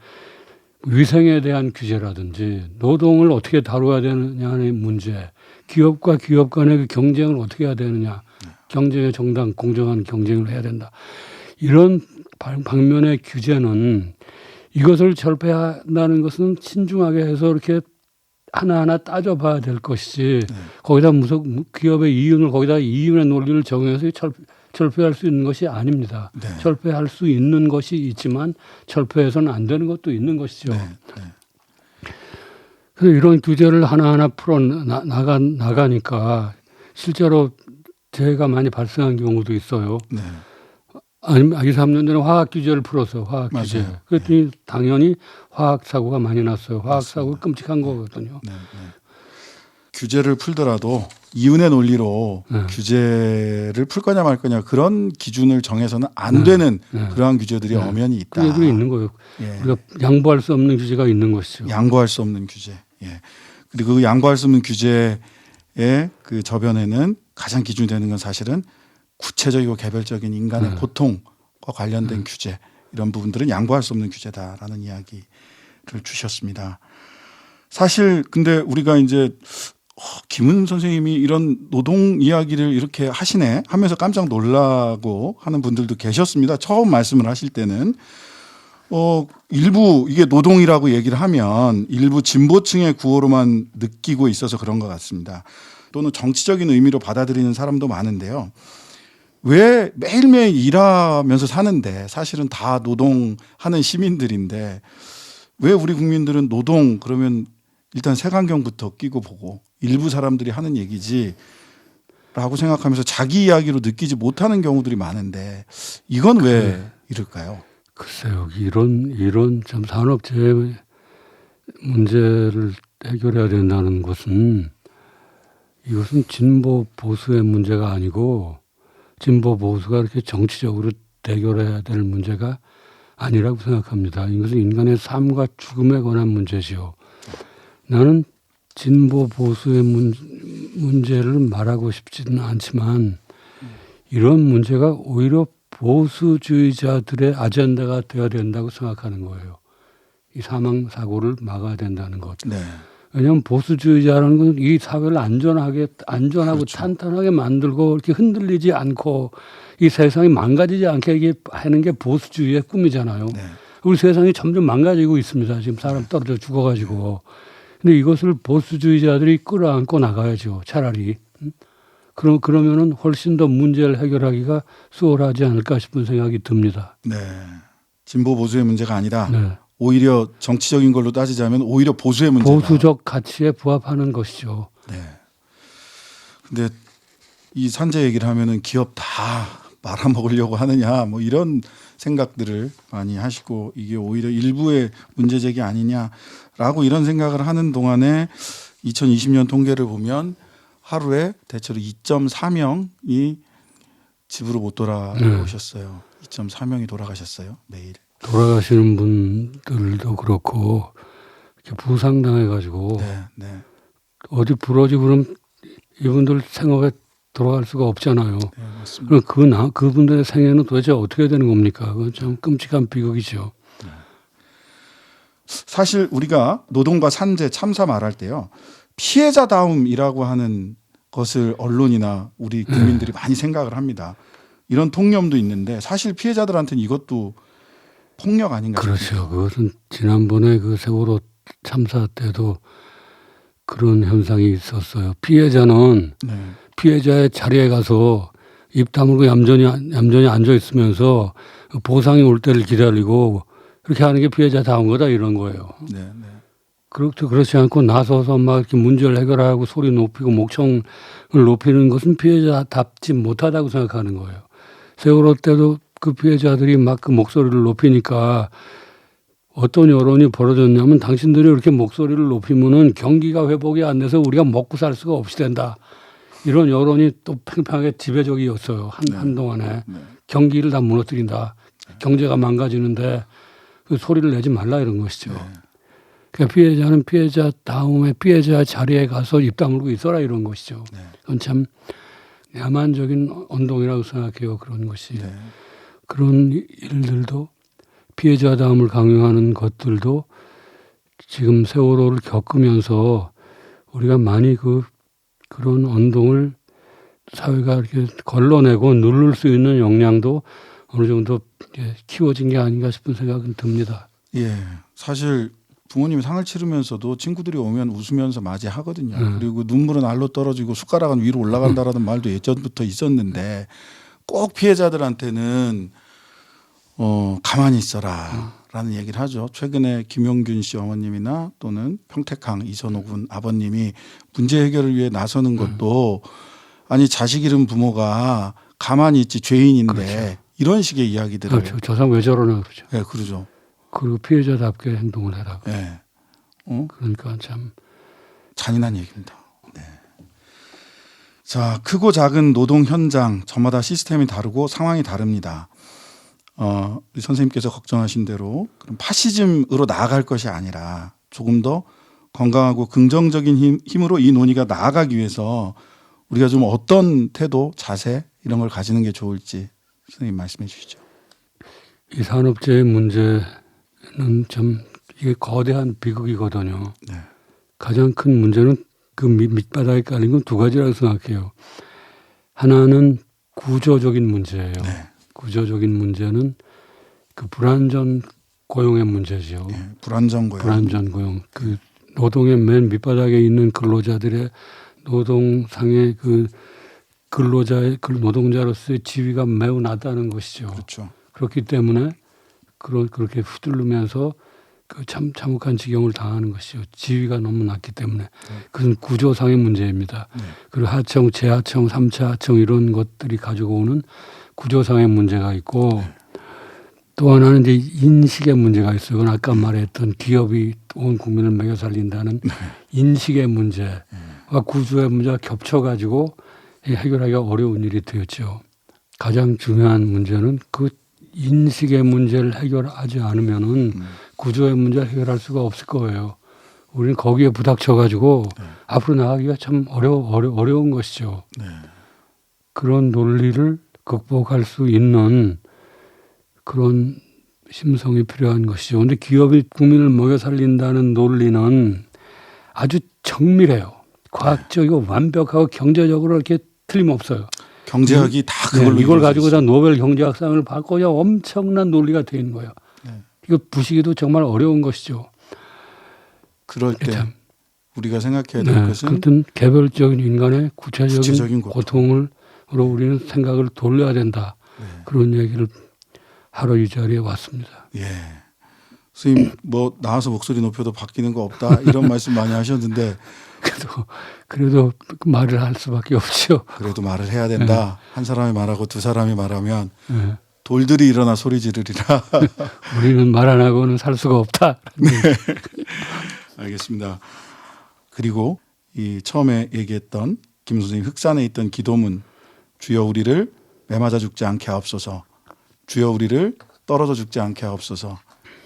위생에 대한 규제라든지 노동을 어떻게 다뤄야 되느냐의 문제, 기업과 기업 간의 그 경쟁을 어떻게 해야 되느냐, 경쟁의 정당, 공정한 경쟁을 해야 된다. 이런 방면의 규제는 이것을 철폐한다는 것은 신중하게 해서 이렇게 하나하나 따져봐야 될 것이지 거기다 기업의 이윤의 논리를 적용해서 철폐할 수 있는 것이 아닙니다. 철폐할 수 있는 것이 있지만 철폐해서는 안 되는 것도 있는 것이죠. 그래서 이런 규제를 하나하나 풀어 나가니까 실제로 재해가 많이 발생한 경우도 있어요. 아니면 2, 3년 전에 화학 규제를 풀어서 화학 규제. 그랬더니 당연히 화학 사고가 많이 났어요. 화학 사고 끔찍한 거거든요. 규제를 풀더라도 이윤의 논리로 네. 규제를 풀 거냐 말 거냐 그런 기준을 정해서는 안 되는 그러한 규제들이 엄연히 있다. 그게 있는 거예요. 예. 우리가 양보할 수 없는 규제가 있는 것이죠. 양보할 수 없는 규제. 예. 그리고 그 양보할 수 없는 규제의 그 저변에는 가장 기준이 되는 건 사실은 구체적이고 개별적인 인간의 고통과 관련된 규제 이런 부분들은 양보할 수 없는 규제다라는 이야기를 주셨습니다. 사실 근데 우리가 이제 김은 선생님이 이런 노동 이야기를 이렇게 하시네 하면서 깜짝 놀라고 하는 분들도 계셨습니다. 처음 말씀을 하실 때는 일부 이게 노동이라고 얘기를 하면 일부 진보층의 구호로만 느끼고 있어서 그런 것 같습니다. 또는 정치적인 의미로 받아들이는 사람도 많은데요. 왜 매일매일 일하면서 사는데 사실은 다 노동하는 시민들인데 왜 우리 국민들은 노동 그러면 일단 색안경부터 끼고 보고 일부 사람들이 하는 얘기지 라고 생각하면서 자기 이야기로 느끼지 못하는 경우들이 많은데 이건 왜 이럴까요? 글쎄요. 이런 참 산업재해 문제를 해결해야 된다는 것은 이것은 진보 보수의 문제가 아니고 진보 보수가 이렇게 정치적으로 대결해야 될 문제가 아니라고 생각합니다. 이것은 인간의 삶과 죽음에 관한 문제지요. 나는 진보 보수의 문제를 말하고 싶지는 않지만 이런 문제가 오히려 보수주의자들의 아젠다가 되어야 된다고 생각하는 거예요. 이 사망 사고를 막아야 된다는 것. 네. 왜냐하면 보수주의자라는 건 이 사회를 안전하고 그렇죠. 탄탄하게 만들고 이렇게 흔들리지 않고 이 세상이 망가지지 않게 이게 하는 게 보수주의의 꿈이잖아요. 네. 우리 세상이 점점 망가지고 있습니다. 지금 사람 떨어져 죽어가지고. 근데 이것을 보수주의자들이 끌어안고 나가야죠. 차라리. 그러면은 훨씬 더 문제를 해결하기가 수월하지 않을까 싶은 생각이 듭니다. 네. 진보 보수의 문제가 아니라 네. 오히려 정치적인 걸로 따지자면 오히려 보수의 문제다. 보수적 가치에 부합하는 것이죠. 네. 근데 이 산재 얘기를 하면은 기업 다 말아먹으려고 하느냐 뭐 이런 생각들을 많이 하시고 이게 오히려 일부의 문제제기 아니냐라고 이런 생각을 하는 동안에 2020년 통계를 보면 하루에 대체로 2.4명이 집으로 못 돌아오셨어요. 2.4명이 돌아가셨어요. 매일. 돌아가시는 분들도 그렇고 이렇게 부상당해가지고 네. 어디 부러지고 그러면 이분들 생업에 돌아갈 수가 없잖아요. 네, 맞습니다. 그럼 그분들의 생애는 도대체 어떻게 되는 겁니까? 그건 참 끔찍한 비극이죠. 사실 우리가 노동과 산재, 참사 말할 때요. 피해자다움이라고 하는 것을 언론이나 우리 국민들이 많이 생각을 합니다. 이런 통념도 있는데 사실 피해자들한테는 이것도 폭력 아닌가 그렇죠. 싶습니다. 그것은 지난번에 그 세월호 참사 때도 그런 현상이 있었어요. 피해자는 네. 피해자의 자리에 가서 입 다물고 얌전히 앉아 있으면서 보상이 올 때를 기다리고 그렇게 하는 게 피해자다운 거다 이런 거예요. 네. 그렇지 않고 나서서 막 이렇게 문제를 해결하고 소리 높이고 목청을 높이는 것은 피해자답지 못하다고 생각하는 거예요. 세월호 때도 그 피해자들이 막 그 목소리를 높이니까 어떤 여론이 벌어졌냐면 당신들이 이렇게 목소리를 높이면은 경기가 회복이 안 돼서 우리가 먹고 살 수가 없이 된다. 이런 여론이 또 팽팽하게 지배적이었어요. 한동안에. 경기를 다 무너뜨린다. 경제가 망가지는데 그 소리를 내지 말라 이런 것이죠. 그러니까 피해자는 피해자 다음에 피해자 자리에 가서 입 다물고 있어라 이런 것이죠. 그건 참 야만적인 언동이라고 생각해요. 그런 것이. 그런 일들도 피해자다움을 강요하는 것들도 지금 세월호를 겪으면서 우리가 많이 그런 언동을 사회가 이렇게 걸러내고 누를 수 있는 역량도 어느 정도 키워진 게 아닌가 싶은 생각은 듭니다. 예. 사실 부모님이 상을 치르면서도 친구들이 오면 웃으면서 맞이하거든요. 그리고 눈물은 알로 떨어지고 숟가락은 위로 올라간다라는 말도 예전부터 있었는데 꼭 피해자들한테는 가만히 있어라라는 얘기를 하죠. 최근에 김용균 씨 어머님이나 또는 평택항 이선호 군 아버님이 문제 해결을 위해 나서는 것도 아니 자식 잃은 부모가 가만히 있지 죄인인데 그렇죠. 이런 식의 이야기들을 저 사람 왜 저러나 그러죠. 네, 그러죠. 그리고 피해자답게 행동을 해라. 네. 그러니까 참 잔인한 얘기입니다. 네. 자, 크고 작은 노동 현장 저마다 시스템이 다르고 상황이 다릅니다. 우리 선생님께서 걱정하신 대로 그럼 파시즘으로 나아갈 것이 아니라 조금 더 건강하고 긍정적인 힘으로 이 논의가 나아가기 위해서 우리가 좀 어떤 태도, 자세 이런 걸 가지는 게 좋을지 선생님 말씀해 주시죠. 이 산업재해 문제는 참 이게 거대한 비극이거든요. 네. 가장 큰 문제는 그 밑바닥에 깔린 건 두 가지라고 생각해요. 하나는 구조적인 문제예요. 네. 구조적인 문제는 그 불안전 고용의 문제죠. 네, 불안전 고용. 불안전 고용. 그 노동의 맨 밑바닥에 있는 근로자들의 노동상의 그 근로자의 노동자로서의 지위가 매우 낮다는 것이죠. 그렇죠. 그렇기 때문에 그렇게 휘둘르면서 그 참혹한 지경을 당하는 것이죠. 지위가 너무 낮기 때문에. 그것은 구조상의 문제입니다. 그리고 하청, 재하청, 3차 하청 이런 것들이 가지고 오는 구조상의 문제가 있고 또 하나는 이제 인식의 문제가 있어요. 그건 아까 말했던 기업이 온 국민을 먹여 살린다는 인식의 문제와 구조의 문제가 겹쳐가지고 해결하기가 어려운 일이 되었죠. 가장 중요한 문제는 그 인식의 문제를 해결하지 않으면은 구조의 문제를 해결할 수가 없을 거예요. 우리는 거기에 부닥쳐가지고 앞으로 나가기가 참 어려운 것이죠. 네. 그런 논리를 극복할 수 있는 그런 심성이 필요한 것이죠. 그런데 기업이 국민을 먹여 살린다는 논리는 아주 정밀해요. 과학적이고 완벽하고 경제적으로 이렇게 틀림없어요. 경제학이 다 그걸로 이걸 가지고 이루어져 다 노벨 경제학상을 받고 엄청난 논리가 돼 있는 거예요. 네. 이거 부시기도 정말 어려운 것이죠. 그럴 때 참. 우리가 생각해야 될 것은 아무튼 개별적인 인간의 구체적인 구체적인 고통으로 우리는 생각을 돌려야 된다. 그런 얘기를 하러 이 자리에 왔습니다. 예. 선생님 뭐 나와서 목소리 높여도 바뀌는 거 없다 이런 말씀 많이 하셨는데 그래도 말을 할 수밖에 없죠. 그래도 말을 해야 된다. 한 사람이 말하고 두 사람이 말하면 네. 돌들이 일어나 소리 지르리라. 우리는 말 안 하고는 살 수가 없다. 네. 알겠습니다. 그리고 이 처음에 얘기했던 김 선생님 흑산에 있던 기도문 주여 우리를 매맞아 죽지 않게 하옵소서. 주여 우리를 떨어져 죽지 않게 하옵소서.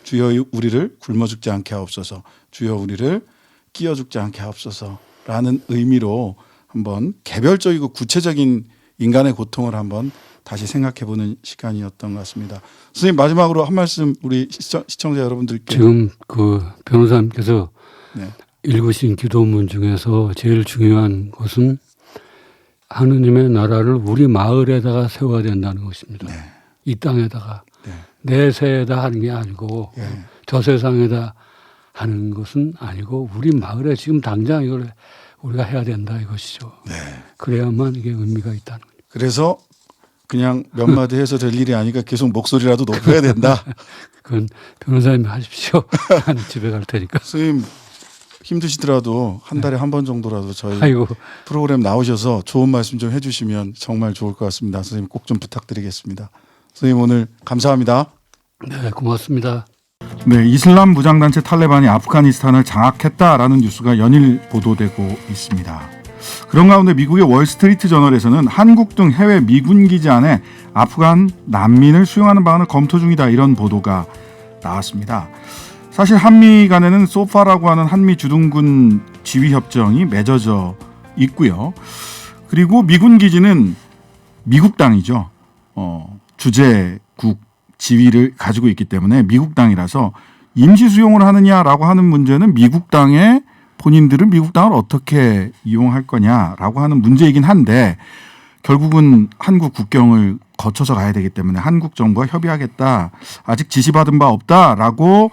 주여 우리를 굶어 죽지 않게 하옵소서. 주여 우리를 끼어 죽지 않게 하옵소서라는 의미로 한번 개별적이고 구체적인 인간의 고통을 한번 다시 생각해보는 시간이었던 것 같습니다. 선생님 마지막으로 한 말씀 우리 시청자 여러분들께. 지금 그 변호사님께서 네. 읽으신 기도문 중에서 제일 중요한 것은 하느님의 나라를 우리 마을에다가 세워야 된다는 것입니다. 네. 이 땅에다가 네. 내세에다 하는 게 아니고 저 세상에다 하는 것은 아니고 우리 마을에 지금 당장 이걸 우리가 해야 된다 이것이죠. 네. 그래야만 이게 의미가 있다는 거죠. 그래서 그냥 몇 마디 해서 될 일이 아니까 계속 목소리라도 높여야 된다. 그건 변호사님이 하십시오. 나는 집에 갈 테니까. 선생님 힘드시더라도 한 달에 한 번 정도라도 저희 아이고. 프로그램 나오셔서 좋은 말씀 좀 해주시면 정말 좋을 것 같습니다. 선생님 꼭 좀 부탁드리겠습니다. 선생님 오늘 감사합니다. 네, 고맙습니다. 네, 이슬람 무장단체 탈레반이 아프가니스탄을 장악했다라는 뉴스가 연일 보도되고 있습니다. 그런 가운데 미국의 월스트리트 저널에서는 한국 등 해외 미군 기지 안에 아프간 난민을 수용하는 방안을 검토 중이다 이런 보도가 나왔습니다. 사실 한미 간에는 소파라고 하는 한미 주둔군 지휘협정이 맺어져 있고요. 그리고 미군 기지는 미국 땅이죠. 주재국 지위를 가지고 있기 때문에 미국 땅이라서 임시 수용을 하느냐라고 하는 문제는 미국 땅에 본인들은 미국 땅을 어떻게 이용할 거냐라고 하는 문제이긴 한데 결국은 한국 국경을 거쳐서 가야 되기 때문에 한국 정부와 협의하겠다. 아직 지시받은 바 없다라고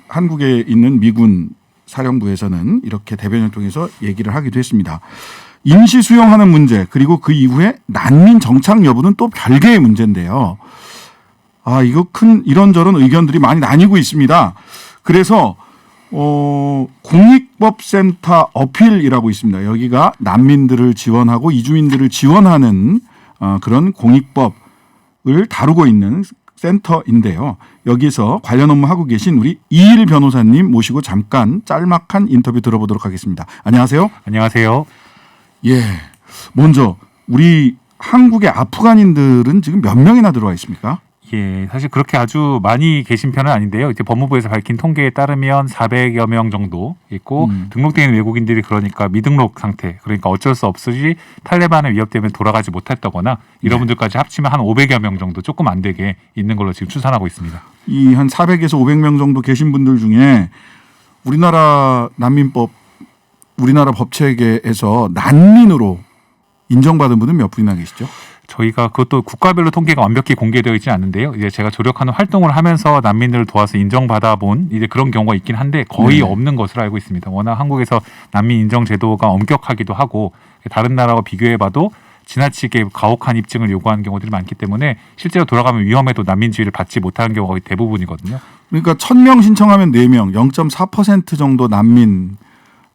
한국에 있는 미군 사령부에서는 이렇게 대변을 통해서 얘기를 하기도 했습니다. 임시 수용하는 문제 그리고 그 이후에 난민 정착 여부는 또 별개의 문제인데요. 이거 큰 이런저런 의견들이 많이 나뉘고 있습니다. 그래서 공익법센터 어필이라고 있습니다. 여기가 난민들을 지원하고 이주민들을 지원하는 그런 공익법을 다루고 있는 센터인데요. 여기서 관련 업무 하고 계신 우리 이일 변호사님 모시고 잠깐 짤막한 인터뷰 들어보도록 하겠습니다. 안녕하세요. 안녕하세요. 예. 먼저 우리 한국의 아프간인들은 지금 몇 명이나 들어와 있습니까? 예, 사실 그렇게 아주 많이 계신 편은 아닌데요. 이제 법무부에서 밝힌 통계에 따르면 400여 명 정도 있고 등록되어 있는 외국인들이 그러니까 미등록 상태, 그러니까 어쩔 수 없이 탈레반의 위협 때문에 돌아가지 못했다거나 이런 분들까지 합치면 한 500여 명 정도 조금 안 되게 있는 걸로 지금 추산하고 있습니다. 이 한 400에서 500명 정도 계신 분들 중에 우리나라 난민법, 우리나라 법체계에서 난민으로 인정받은 분은 몇 분이나 계시죠? 저희가 그것도 국가별로 통계가 완벽히 공개되어 있지 않은데요. 이제 제가 조력하는 활동을 하면서 난민들을 도와서 인정받아 본 이제 그런 경우가 있긴 한데 거의 없는 것으로 알고 있습니다. 워낙 한국에서 난민 인정 제도가 엄격하기도 하고 다른 나라와 비교해봐도 지나치게 가혹한 입증을 요구하는 경우들이 많기 때문에 실제로 돌아가면 위험해도 난민 지위를 받지 못하는 경우가 거의 대부분이거든요. 그러니까 1000명 신청하면 4명, 0.4% 정도 난민.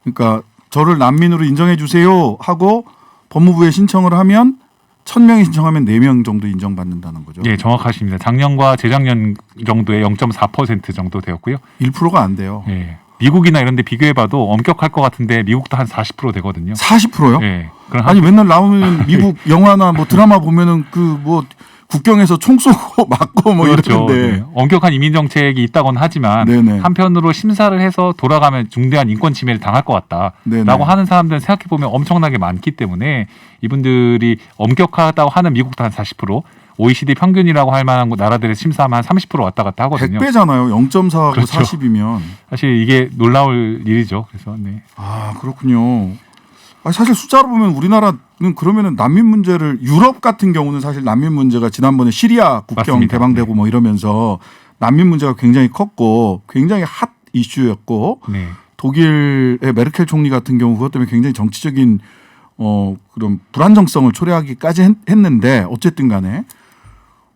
그러니까 저를 난민으로 인정해 주세요 하고 법무부에 신청을 하면 1000명이 신청하면 4명 정도 인정받는다는 거죠. 네, 정확하십니다. 작년과 재작년 정도에 0.4% 정도 되었고요. 1%가 안 돼요. 네. 미국이나 이런 데 비교해봐도 엄격할 것 같은데 미국도 한 40% 되거든요. 40%요? 네. 아니 맨날 나오면 미국 영화나 뭐 드라마 보면은 그 뭐 국경에서 총 쏘고 맞고 뭐 그렇죠. 이러는데 네. 엄격한 이민 정책이 있다고는 하지만 네네. 한편으로 심사를 해서 돌아가면 중대한 인권 침해를 당할 것 같다라고 네네. 하는 사람들은 생각해 보면 엄청나게 많기 때문에 이분들이 엄격하다고 하는 미국도 한 40%, OECD 평균이라고 할 만한 나라들의 심사하면 한 30% 왔다 갔다 하거든요. 100배잖아요. 0.4하고 그렇죠. 40이면. 사실 이게 놀라울 일이죠. 그래서 네. 아 그렇군요. 사실 숫자로 보면 우리나라는 그러면은 난민 문제를 유럽 같은 경우는 사실 난민 문제가 지난번에 시리아 국경 맞습니다. 개방되고 뭐 이러면서 난민 문제가 굉장히 컸고 굉장히 핫 이슈였고 네. 독일의 메르켈 총리 같은 경우 그것 때문에 굉장히 정치적인 그런 불안정성을 초래하기까지 했는데 어쨌든 간에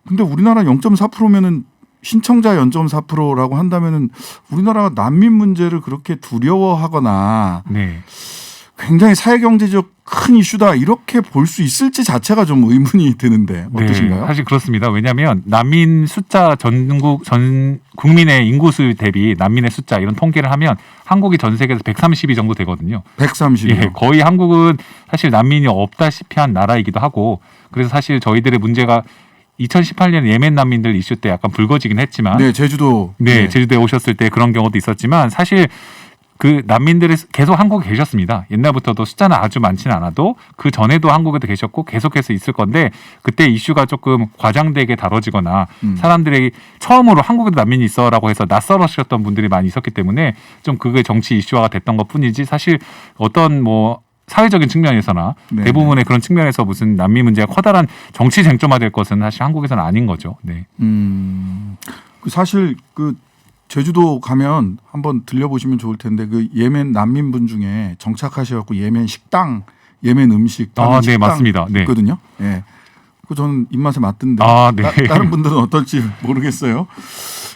근데 우리나라 0.4%면은 신청자 0.4%라고 한다면은 우리나라가 난민 문제를 그렇게 두려워하거나 네. 굉장히 사회경제적 큰 이슈다 이렇게 볼 수 있을지 자체가 좀 의문이 드는데 어떠신가요? 네, 사실 그렇습니다. 왜냐하면 난민 숫자 전 국민의 인구수 대비 난민의 숫자 이런 통계를 하면 한국이 전 세계에서 130위 정도 되거든요. 130이요. 예, 거의 한국은 사실 난민이 없다시피 한 나라이기도 하고 그래서 사실 저희들의 문제가 2018년 예멘 난민들 이슈 때 약간 불거지긴 했지만 네, 제주도. 네, 제주도에 오셨을 때 그런 경우도 있었지만 사실 그 난민들이 계속 한국에 계셨습니다. 옛날부터도 숫자는 아주 많지는 않아도 그 전에도 한국에도 계셨고 계속해서 있을 건데 그때 이슈가 조금 과장되게 다뤄지거나 사람들이 처음으로 한국에도 난민이 있어라고 해서 낯설으셨던 분들이 많이 있었기 때문에 좀 그게 정치 이슈화가 됐던 것뿐이지 사실 어떤 뭐 사회적인 측면에서나 네. 대부분의 그런 측면에서 무슨 난민 문제가 커다란 정치 쟁점화될 것은 사실 한국에서는 아닌 거죠. 네. 사실 그 제주도 가면 한번 들려보시면 좋을 텐데 그 예멘 난민분 중에 정착하셔갖고 예멘 식당, 예멘 음식, 네, 식당 맞습니다. 네. 있거든요. 예, 그 저는 입맛에 맞던데 네. 다른 분들은 어떨지 모르겠어요.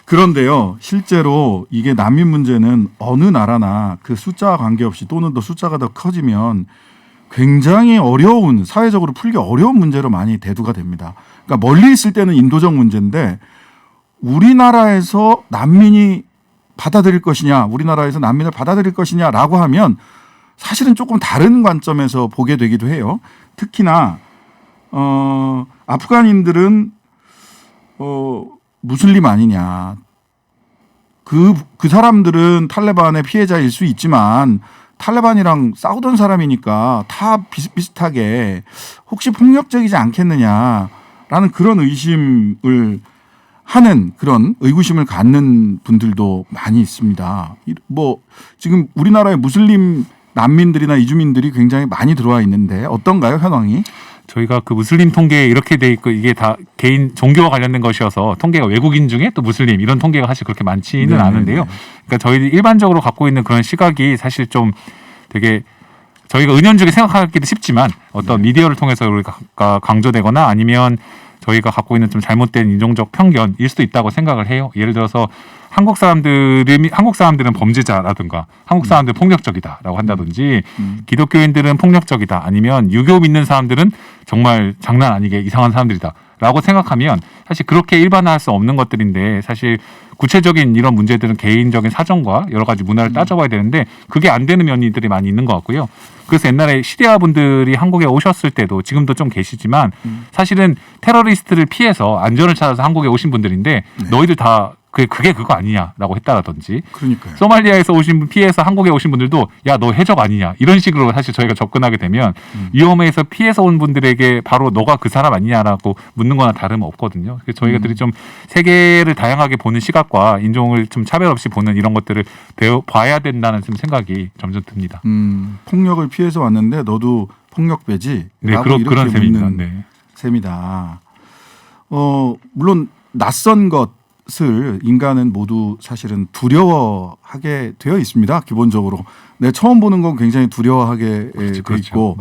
그런데요, 실제로 이게 난민 문제는 어느 나라나 그 숫자와 관계없이 또는 더 숫자가 더 커지면 굉장히 어려운 사회적으로 풀기 어려운 문제로 많이 대두가 됩니다. 그러니까 멀리 있을 때는 인도적 문제인데. 우리나라에서 난민이 받아들일 것이냐, 우리나라에서 난민을 받아들일 것이냐라고 하면 사실은 조금 다른 관점에서 보게 되기도 해요. 특히나 아프간인들은 무슬림 아니냐. 그 사람들은 탈레반의 피해자일 수 있지만 탈레반이랑 싸우던 사람이니까 다 비슷비슷하게 혹시 폭력적이지 않겠느냐라는 그런 의심을 하는 그런 의구심을 갖는 분들도 많이 있습니다. 뭐 지금 우리나라에 무슬림 난민들이나 이주민들이 굉장히 많이 들어와 있는데 어떤가요, 현황이? 저희가 그 무슬림 통계에 이렇게 돼 있고 이게 다 개인 종교와 관련된 것이어서 통계가 외국인 중에 또 무슬림 이런 통계가 사실 그렇게 많지는 네네네. 않은데요. 그러니까 저희들이 일반적으로 갖고 있는 그런 시각이 사실 좀 되게 저희가 은연중에 생각하기도 쉽지만 어떤 미디어를 통해서 우리가 강조되거나 아니면 저희가 갖고 있는 좀 잘못된 인종적 편견일 수도 있다고 생각을 해요. 예를 들어서 한국 사람들은 범죄자라든가 한국 사람들은 폭력적이다라고 한다든지 기독교인들은 폭력적이다 아니면 유교 믿는 사람들은 정말 장난 아니게 이상한 사람들이다. 라고 생각하면 사실 그렇게 일반화할 수 없는 것들인데 사실 구체적인 이런 문제들은 개인적인 사정과 여러 가지 문화를 따져봐야 되는데 그게 안 되는 면들이 많이 있는 것 같고요. 그래서 옛날에 시리아 분들이 한국에 오셨을 때도 지금도 좀 계시지만 사실은 테러리스트를 피해서 안전을 찾아서 한국에 오신 분들인데 너희들 다 그게 그거 아니냐라고 했다라든지 그러니까요. 소말리아에서 오신 분 피해서 한국에 오신 분들도 야 너 해적 아니냐 이런 식으로 사실 저희가 접근하게 되면 위험해서 피해서 온 분들에게 바로 너가 그 사람 아니냐라고 묻는 거나 다름 없거든요. 그래서 저희가들이 좀 세계를 다양하게 보는 시각과 인종을 좀 차별 없이 보는 이런 것들을 봐야 된다는 생각이 점점 듭니다. 폭력을 피해서 왔는데 너도 폭력배지? 네, 그런 셈입니다. 네. 셈이다. 물론 낯선 것을 인간은 모두 사실은 두려워하게 되어 있습니다. 기본적으로. 처음 보는 건 굉장히 두려워하게 돼 있고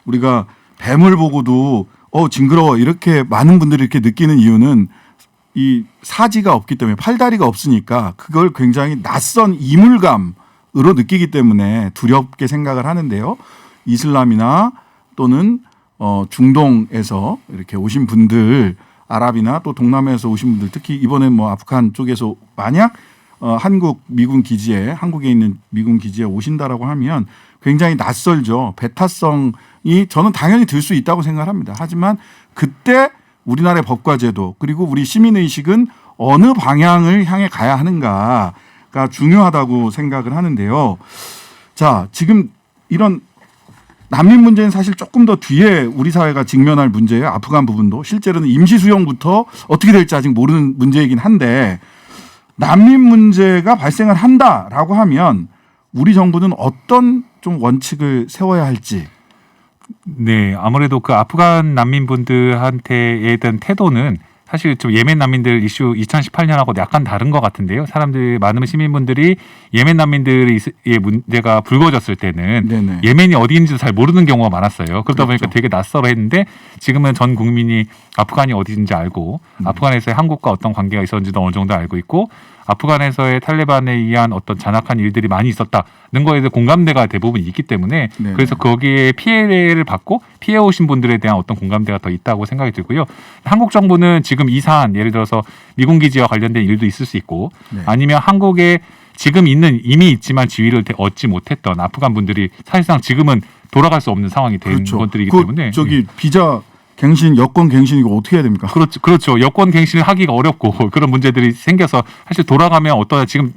우리가 뱀을 보고도 징그러워 이렇게 많은 분들이 이렇게 느끼는 이유는 이 사지가 없기 때문에 팔다리가 없으니까 그걸 굉장히 낯선 이물감으로 느끼기 때문에 두렵게 생각을 하는데요. 이슬람이나 또는 중동에서 이렇게 오신 분들 아랍이나 또 동남아에서 오신 분들 특히 이번에 아프간 쪽에서 만약 한국 미군 기지에 한국에 있는 미군 기지에 오신다라고 하면 굉장히 낯설죠. 배타성이 저는 당연히 들 수 있다고 생각합니다. 하지만 그때 우리나라의 법과 제도 그리고 우리 시민의식은 어느 방향을 향해 가야 하는가가 중요하다고 생각을 하는데요. 자, 지금 이런 난민 문제는 사실 조금 더 뒤에 우리 사회가 직면할 문제예요. 아프간 부분도 실제로는 임시 수용부터 어떻게 될지 아직 모르는 문제이긴 한데 난민 문제가 발생을 한다라고 하면 우리 정부는 어떤 좀 원칙을 세워야 할지. 네, 아무래도 그 아프간 난민분들한테에 대한 태도는 사실 좀 예멘 난민들 이슈 2018년하고 약간 다른 것 같은데요. 사람들 많은 시민분들이 예멘 난민들의 문제가 불거졌을 때는 네네. 예멘이 어디인지도 잘 모르는 경우가 많았어요. 그러다 그렇죠. 보니까 되게 낯설어했는데 지금은 전 국민이 아프간이 어디인지 알고 아프간에서의 한국과 어떤 관계가 있었는지도 어느 정도 알고 있고 아프간에서의 탈레반에 의한 어떤 잔악한 일들이 많이 있었다는 거에 대해 공감대가 대부분 있기 때문에 네네. 그래서 거기에 피해를 받고 피해 오신 분들에 대한 어떤 공감대가 더 있다고 생각이 들고요. 한국 정부는 지금 이 사안 예를 들어서 미군 기지와 관련된 일도 있을 수 있고 네. 아니면 한국에 지금 이미 있지만 지위를 얻지 못했던 아프간 분들이 사실상 지금은 돌아갈 수 없는 상황이 된 그렇죠. 것들이기 때문에 비자 갱신, 여권 갱신 이거 어떻게 해야 됩니까? 그렇죠. 여권 갱신을 하기가 어렵고 그런 문제들이 생겨서 사실 돌아가면 지금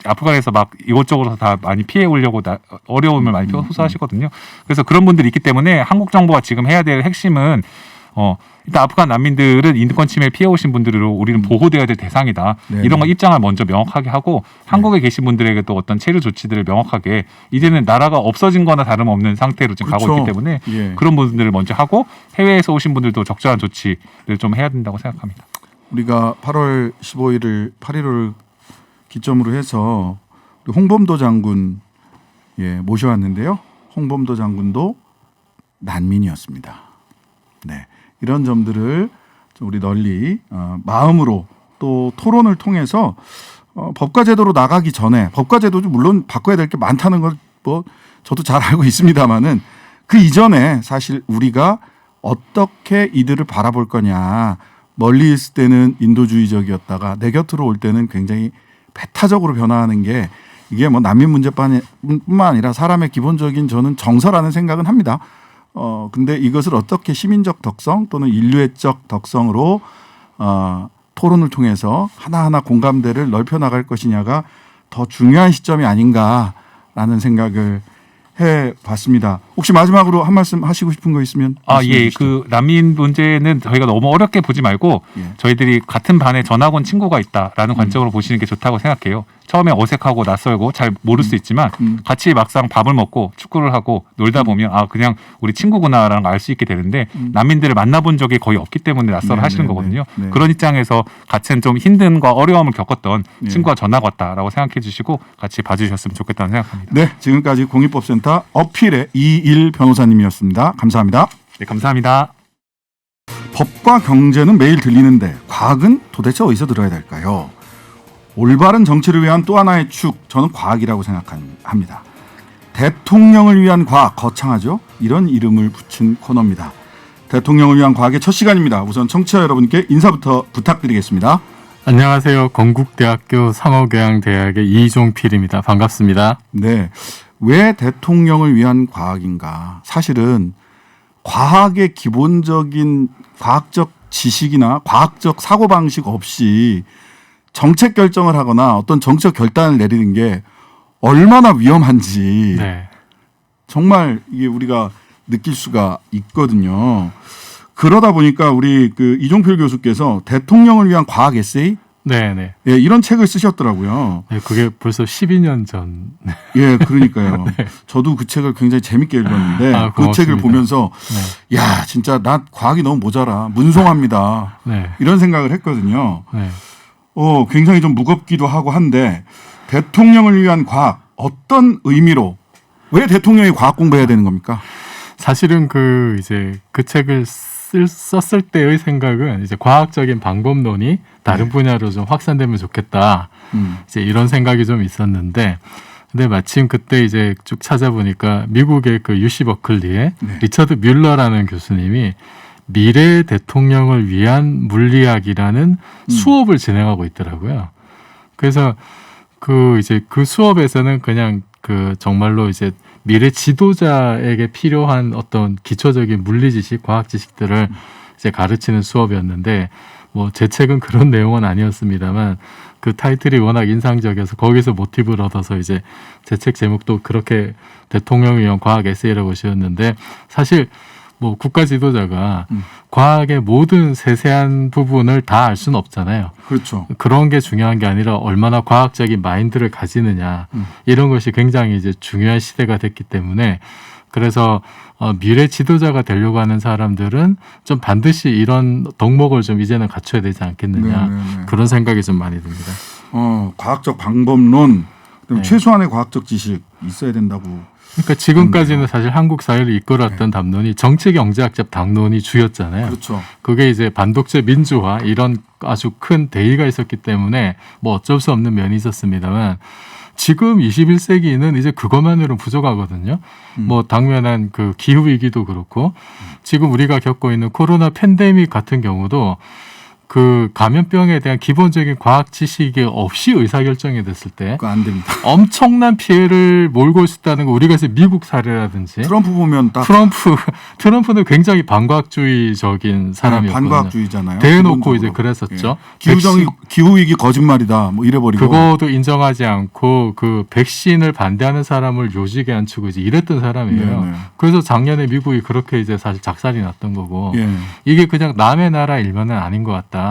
아프간에서 막 이곳저곳에서 다 많이 피해 오려고 어려움을 많이 호소하시거든요. 그래서 그런 분들이 있기 때문에 한국 정부가 지금 해야 될 핵심은 일단 아프간 난민들은 인권 침해 피해 오신 분들로 우리는 보호돼야 될 대상이다. 네네. 이런 거 입장을 먼저 명확하게 하고 한국에 계신 분들에게도 어떤 체류 조치들을 명확하게 이제는 나라가 없어진 거나 다름없는 상태로 지금 그렇죠. 가고 있기 때문에 예. 그런 분들을 먼저 하고 해외에서 오신 분들도 적절한 조치를 좀 해야 된다고 생각합니다. 우리가 8월 15일을 8.15를 기점으로 해서 우리 홍범도 장군 모셔왔는데요. 홍범도 장군도 난민이었습니다. 네. 이런 점들을 좀 우리 널리 마음으로 또 토론을 통해서 법과 제도로 나가기 전에 법과 제도도 물론 바꿔야 될 게 많다는 걸 저도 잘 알고 있습니다만은 그 이전에 사실 우리가 어떻게 이들을 바라볼 거냐. 멀리 있을 때는 인도주의적이었다가 내 곁으로 올 때는 굉장히 배타적으로 변화하는 게 이게 난민 문제뿐만 아니라 사람의 기본적인 저는 정서라는 생각은 합니다. 근데 이것을 어떻게 시민적 덕성 또는 인류애적 덕성으로 토론을 통해서 하나하나 공감대를 넓혀 나갈 것이냐가 더 중요한 시점이 아닌가라는 생각을 해봤습니다. 혹시 마지막으로 한 말씀 하시고 싶은 거 있으면 말씀해 주시죠. 그 난민 문제는 저희가 너무 어렵게 보지 말고 저희들이 같은 반에 전학온 친구가 있다라는 관점으로 보시는 게 좋다고 생각해요. 처음에 어색하고 낯설고 잘 모를 수 있지만 같이 막상 밥을 먹고 축구를 하고 놀다 보면 그냥 우리 친구구나라는 걸 알 수 있게 되는데 난민들을 만나본 적이 거의 없기 때문에 낯설어 하시는 거거든요. 네. 그런 입장에서 같은 좀 힘듦과 어려움을 겪었던 친구가 전학 왔다라고 생각해 주시고 같이 봐주셨으면 좋겠다는 생각합니다. 네, 지금까지 공익법센터 어필의 이일 변호사님이었습니다. 감사합니다. 네, 감사합니다. 법과 경제는 매일 들리는데 과학은 도대체 어디서 들어야 될까요? 올바른 정치를 위한 또 하나의 축, 저는 과학이라고 생각합니다. 대통령을 위한 과학, 거창하죠? 이런 이름을 붙인 코너입니다. 대통령을 위한 과학의 첫 시간입니다. 우선 청취자 여러분께 인사부터 부탁드리겠습니다. 안녕하세요. 건국대학교 상호교양대학의 이종필입니다. 반갑습니다. 네, 왜 대통령을 위한 과학인가? 사실은 과학의 기본적인 과학적 지식이나 과학적 사고방식 없이 정책 결정을 하거나 어떤 정책 결단을 내리는 게 얼마나 위험한지 네. 정말 이게 우리가 느낄 수가 있거든요. 그러다 보니까 우리 그 이종필 교수께서 대통령을 위한 과학 에세이 네. 예, 이런 책을 쓰셨더라고요. 네, 그게 벌써 12년 전. 예, 그러니까요. 저도 그 책을 굉장히 재밌게 읽었는데 그 고맙습니다. 책을 보면서 네. 야, 진짜 나 과학이 너무 모자라. 문송합니다. 네. 이런 생각을 했거든요. 네. 굉장히 좀 무겁기도 하고 한데 대통령을 위한 과학 어떤 의미로 왜 대통령이 과학 공부해야 되는 겁니까? 사실은 그 책을 썼을 때의 생각은 이제 과학적인 방법론이 다른 분야로 좀 확산되면 좋겠다. 이제 이런 생각이 좀 있었는데, 근데 마침 그때 이제 쭉 찾아보니까 미국의 그 UC 버클리의 리처드 뮬러라는 교수님이 미래 대통령을 위한 물리학이라는 수업을 진행하고 있더라고요. 그래서 그 수업에서는 그냥 그 정말로 이제 미래 지도자에게 필요한 어떤 기초적인 물리 지식, 과학 지식들을 이제 가르치는 수업이었는데 뭐 제 책은 그런 내용은 아니었습니다만 그 타이틀이 워낙 인상적이어서 거기서 모티브를 얻어서 이제 제 책 제목도 그렇게 대통령을 위한 과학 에세이라고 지었는데 사실 뭐 국가 지도자가 과학의 모든 세세한 부분을 다 알 수는 없잖아요. 그렇죠. 그런 게 중요한 게 아니라 얼마나 과학적인 마인드를 가지느냐 이런 것이 굉장히 이제 중요한 시대가 됐기 때문에 그래서 미래 지도자가 되려고 하는 사람들은 좀 반드시 이런 덕목을 좀 이제는 갖춰야 되지 않겠느냐 네네네. 그런 생각이 좀 많이 듭니다. 과학적 방법론, 네. 최소한의 과학적 지식 있어야 된다고. 그러니까 지금까지는 사실 한국 사회를 이끌었던 담론이 정치경제학적 담론이 주였잖아요. 그렇죠. 그게 이제 반독재 민주화 이런 아주 큰 대의가 있었기 때문에 뭐 어쩔 수 없는 면이 있었습니다만 지금 21세기는 이제 그것만으로는 부족하거든요. 뭐 당면한 그 기후 위기도 그렇고 지금 우리가 겪고 있는 코로나 팬데믹 같은 경우도 그 감염병에 대한 기본적인 과학 지식이 없이 의사결정이 됐을 때 그거 안 됩니다. 엄청난 피해를 몰고 있었다는 거 우리가 이제 미국 사례라든지 트럼프 보면 딱 트럼프는 굉장히 반과학주의적인 사람이었거든요. 반과학주의잖아요. 대놓고 이제 그랬었죠. 기후 위기 거짓말이다. 뭐 이래버리고. 그거도 인정하지 않고 그 백신을 반대하는 사람을 요직에 앉히고 이제 이랬던 사람이에요. 네네. 그래서 작년에 미국이 그렇게 이제 사실 작살이 났던 거고 예. 이게 그냥 남의 나라 일만은 아닌 것 같다.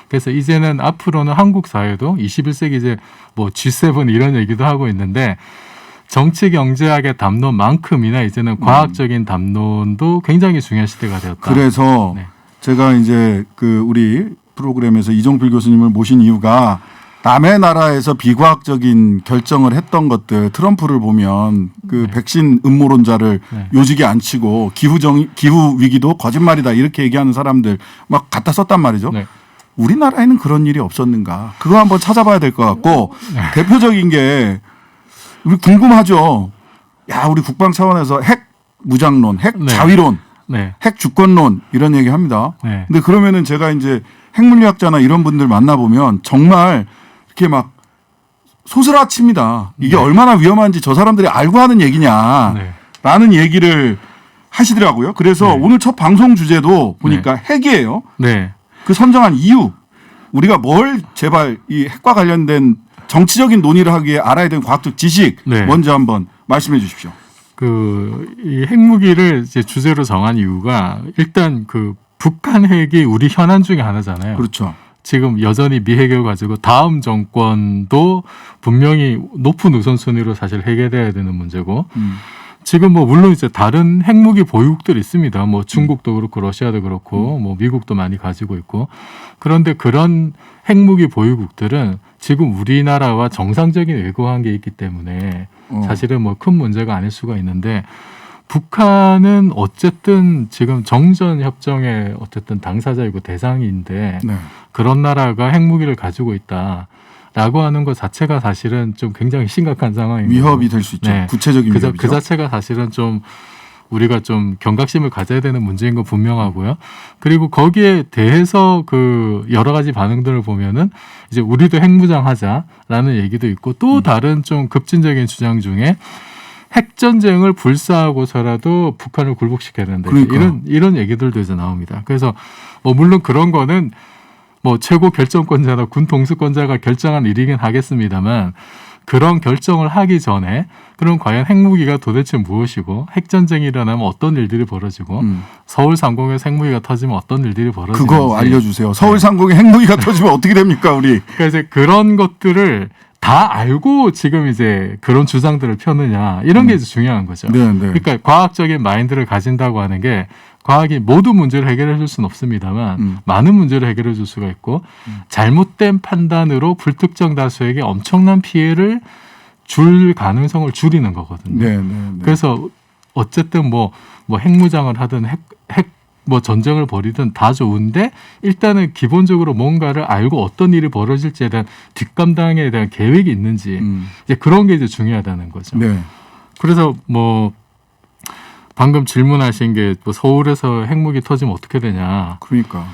그래서 이제는 앞으로는 한국 사회도 21세기 이제 뭐 G7 이런 얘기도 하고 있는데 정치 경제학의 담론만큼이나 이제는 과학적인 담론도 굉장히 중요한 시대가 되었다. 그래서 네. 제가 이제 그 우리 프로그램에서 이종필 교수님을 모신 이유가 남의 나라에서 비과학적인 결정을 했던 것들 트럼프를 보면 그 백신 음모론자를 요직에 앉히고 기후 위기도 거짓말이다 이렇게 얘기하는 사람들 막 갖다 썼단 말이죠. 네. 우리나라에는 그런 일이 없었는가? 그거 한번 찾아봐야 될 것 같고 대표적인 게 우리 궁금하죠. 야, 우리 국방 차원에서 핵 무장론, 핵 자위론, 핵 주권론 이런 얘기 합니다. 근데 그러면은 제가 이제 핵물리학자나 이런 분들 만나보면 정말 이렇게 막 소스라칩니다. 이게 얼마나 위험한지 저 사람들이 알고 하는 얘기냐라는 얘기를 하시더라고요. 그래서 오늘 첫 방송 주제도 보니까 핵이에요. 그 선정한 이유, 우리가 뭘 제발 이 핵과 관련된 정치적인 논의를 하기에 알아야 되는 과학적 지식 먼저 한번 말씀해 주십시오. 이 핵무기를 이제 주제로 정한 이유가 일단 그 북한 핵이 우리 현안 중에 하나잖아요. 그렇죠. 지금 여전히 미핵을 가지고 다음 정권도 분명히 높은 우선순위로 사실 해결돼야 되는 문제고 지금 뭐 물론 이제 다른 핵무기 보유국들이 있습니다. 뭐 중국도 그렇고 러시아도 그렇고 뭐 미국도 많이 가지고 있고 그런데 그런 핵무기 보유국들은 지금 우리나라와 정상적인 외교 관계에 있기 때문에 사실은 뭐 큰 문제가 아닐 수가 있는데 북한은 어쨌든 지금 정전협정의 어쨌든 당사자이고 대상인데 그런 나라가 핵무기를 가지고 있다라고 하는 것 자체가 사실은 좀 굉장히 심각한 상황입니다. 위협이 될 수 있죠. 구체적인 위협이죠. 그 자체가 사실은 좀 우리가 좀 경각심을 가져야 되는 문제인 건 분명하고요. 그리고 거기에 대해서 그 여러 가지 반응들을 보면은 이제 우리도 핵무장하자라는 얘기도 있고 또 다른 좀 급진적인 주장 중에 핵전쟁을 불사하고서라도 북한을 굴복시켜야 된다. 그러니까. 이런 얘기들도 이제 나옵니다. 그래서 뭐 물론 그런 거는 뭐 최고 결정권자나 군 통수권자가 결정한 일이긴 하겠습니다만 그런 결정을 하기 전에 그럼 과연 핵무기가 도대체 무엇이고 핵전쟁이 일어나면 어떤 일들이 벌어지고 서울 상공에서 핵무기가 터지면 어떤 일들이 벌어지는지 그거 알려주세요. 서울 상공에 핵무기가 터지면 어떻게 됩니까, 우리? 그래서 그런 것들을 다 알고 지금 이제 그런 주장들을 펴느냐 이런 게 이제 중요한 거죠. 네, 네. 그러니까 과학적인 마인드를 가진다고 하는 게 과학이 모든 문제를 해결해 줄 수는 없습니다만 많은 문제를 해결해 줄 수가 있고 잘못된 판단으로 불특정 다수에게 엄청난 피해를 줄 가능성을 줄이는 거거든요. 네, 네, 네. 그래서 어쨌든 뭐 핵무장을 하든 핵 뭐 전쟁을 벌이든 다 좋은데 일단은 기본적으로 뭔가를 알고 어떤 일이 벌어질지에 대한 뒷감당에 대한 계획이 있는지 이제 그런 게 이제 중요하다는 거죠. 네. 그래서 뭐 방금 질문하신 게 뭐 서울에서 핵무기 터지면 어떻게 되냐. 그러니까.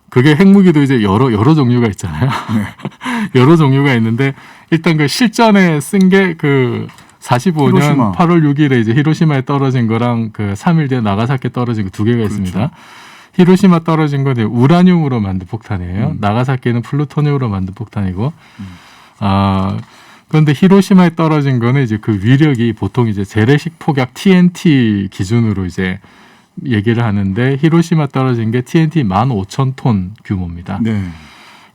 그게 핵무기도 이제 여러 종류가 있잖아요. 네. 여러 종류가 있는데 일단 그 실전에 쓴 게 그 45년 히로시마. 8월 6일에 이제 히로시마에 떨어진 거랑 그 3일 뒤에 나가사키에 떨어진 거 두 개가 있습니다. 히로시마 떨어진 건 우라늄으로 만든 폭탄이에요. 나가사키는 플루토늄으로 만든 폭탄이고. 그런데 히로시마에 떨어진 거는 이제 그 위력이 보통 이제 재래식 폭약 TNT 기준으로 이제 얘기를 하는데 히로시마 떨어진 게 TNT 15,000톤 규모입니다. 네.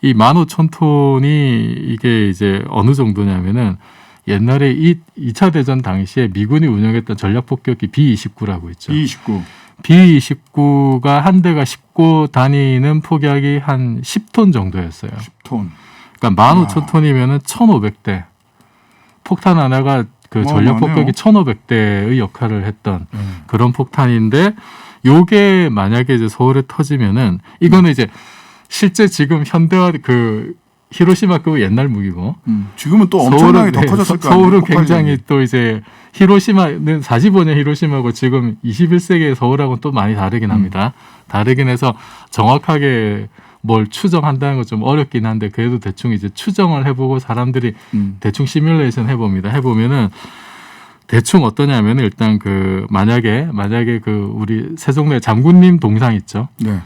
이 15,000톤이 이게 이제 어느 정도냐면은 옛날에 2차 대전 당시에 미군이 운영했던 전략폭격기 B-29라고 있죠. B-29. B-29가 한 대가 싣고 다니는 폭약이 한 10톤 정도였어요. 10톤. 그러니까 15,000톤이면은 1,500대. 폭탄 하나가 그 전략폭격기 1,500대의 역할을 했던 그런 폭탄인데 요게 만약에 이제 서울에 터지면은 이거는 이제 실제 지금 현대화 그 히로시마급의 옛날 무기고 지금은 또 엄청나게 더 커졌을 거 아니에요. 서울은 굉장히 또 이제 히로시마는 45년 히로시마고 지금 21세기의 서울하고는 또 많이 다르긴 합니다. 다르긴 해서 정확하게 뭘 추정한다는 건 좀 어렵긴 한데 그래도 대충 이제 추정을 해보고 사람들이 대충 시뮬레이션 해봅니다. 해보면은 대충 어떠냐면은 일단 그 만약에 그 우리 세종대 장군님 동상 있죠. 네.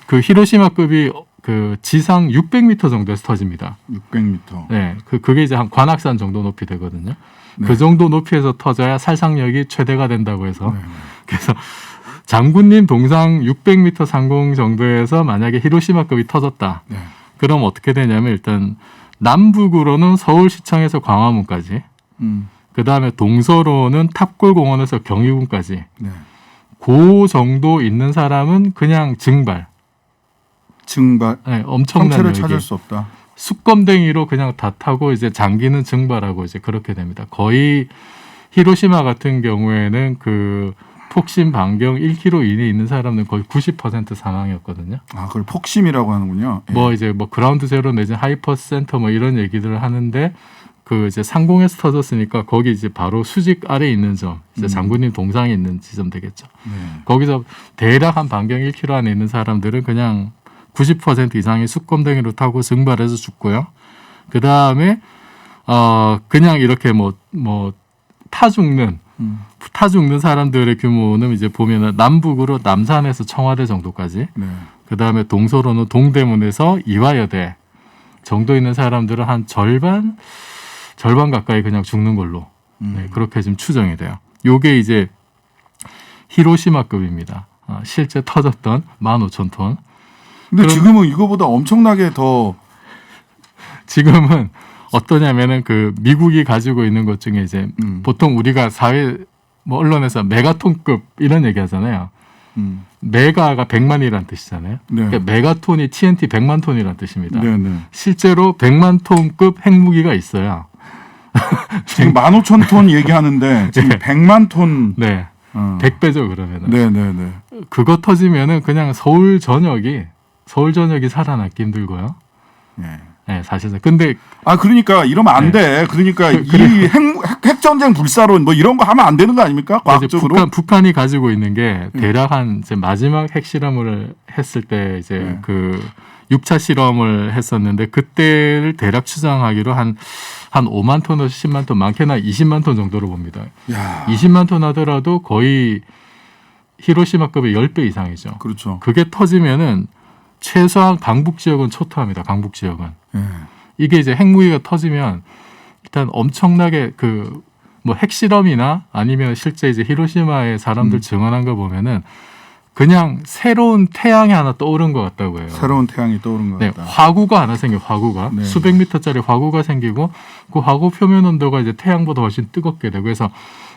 그 히로시마급이 그 지상 600m 정도에서 터집니다. 600m. 네, 그게 이제 한 관악산 정도 높이 되거든요. 네. 그 정도 높이에서 터져야 살상력이 최대가 된다고 해서 네. 그래서 장군님 동상 600m 상공 정도에서 만약에 히로시마급이 터졌다. 네. 그럼 어떻게 되냐면 일단 남북으로는 서울시청에서 광화문까지, 그 다음에 동서로는 탑골공원에서 경희궁까지. 네. 그 정도 있는 사람은 그냥 증발. 네, 엄청난 형체를 여기. 찾을 수 없다. 수검댕이로 그냥 다 타고 이제 장기는 증발하고 이제 그렇게 됩니다. 거의 히로시마 같은 경우에는 그 폭심 반경 1km 이내에 있는 사람은 거의 90% 사망이었거든요. 아, 그걸 폭심이라고 하는군요. 예. 뭐 이제 뭐 그라운드 제로 내지 하이퍼 센터 뭐 이런 얘기들을 하는데 그 이제 상공에서 터졌으니까 거기 이제 바로 수직 아래에 있는 점, 이제 장군님 동상에 있는 지점 되겠죠. 네. 거기서 대략 한 반경 1km 안에 있는 사람들은 그냥 90% 이상이 수검댕이로 타고 증발해서 죽고요. 그 다음에 그냥 이렇게 타 죽는 사람들의 규모는 이제 보면은 남북으로 남산에서 청와대 정도까지. 네. 그 다음에 동서로는 동대문에서 이화여대 정도 있는 사람들은 한 절반 가까이 그냥 죽는 걸로 네, 그렇게 지금 추정이 돼요. 요게 이제 히로시마급입니다. 실제 터졌던 15,000톤. 근데 지금은 이거보다 엄청나게 더 지금은 어떠냐면은 그 미국이 가지고 있는 것 중에 이제 보통 우리가 사회 언론에서 메가톤급 이런 얘기 하잖아요. 메가가 100만이라는 뜻이잖아요. 네. 그러니까 메가톤이 TNT 100만 톤이라는 뜻입니다. 네, 네. 실제로 100만 톤급 핵무기가 있어요. 지금 15,000톤 얘기하는데 지금 네. 100만 톤. 네. 100배죠, 그러면은. 네, 네, 네. 그거 터지면은 그냥 서울 전역이 살아남기 힘들고요. 네. 네, 사실상. 근데 그러니까 이러면 안 돼. 그러니까 이 핵전쟁 불사론 뭐 이런 거 하면 안 되는 거 아닙니까? 과학적으로. 북한이 가지고 있는 게 대략 한 이제 마지막 핵실험을 했을 때 이제 그 6차 실험을 했었는데 그때를 대략 추정하기로 한 5만 톤에서 10만 톤, 많게는 20만 톤 정도로 봅니다. 야. 20만 톤 하더라도 거의 히로시마급의 10배 이상이죠. 그렇죠. 그게 터지면은 최소한 강북 지역은 초토화합니다. 강북 지역은. 이게 이제 핵무기가 터지면 일단 엄청나게 그 뭐 핵실험이나 아니면 실제 이제 히로시마의 사람들 증언한 거 보면은 그냥 새로운 태양이 하나 떠오른 것 같다고 해요. 새로운 태양이 떠오른 것 같다. 화구가 하나 생겨. 화구가 수백 미터짜리 화구가 생기고 그 화구 표면 온도가 이제 태양보다 훨씬 뜨겁게 되고 그래서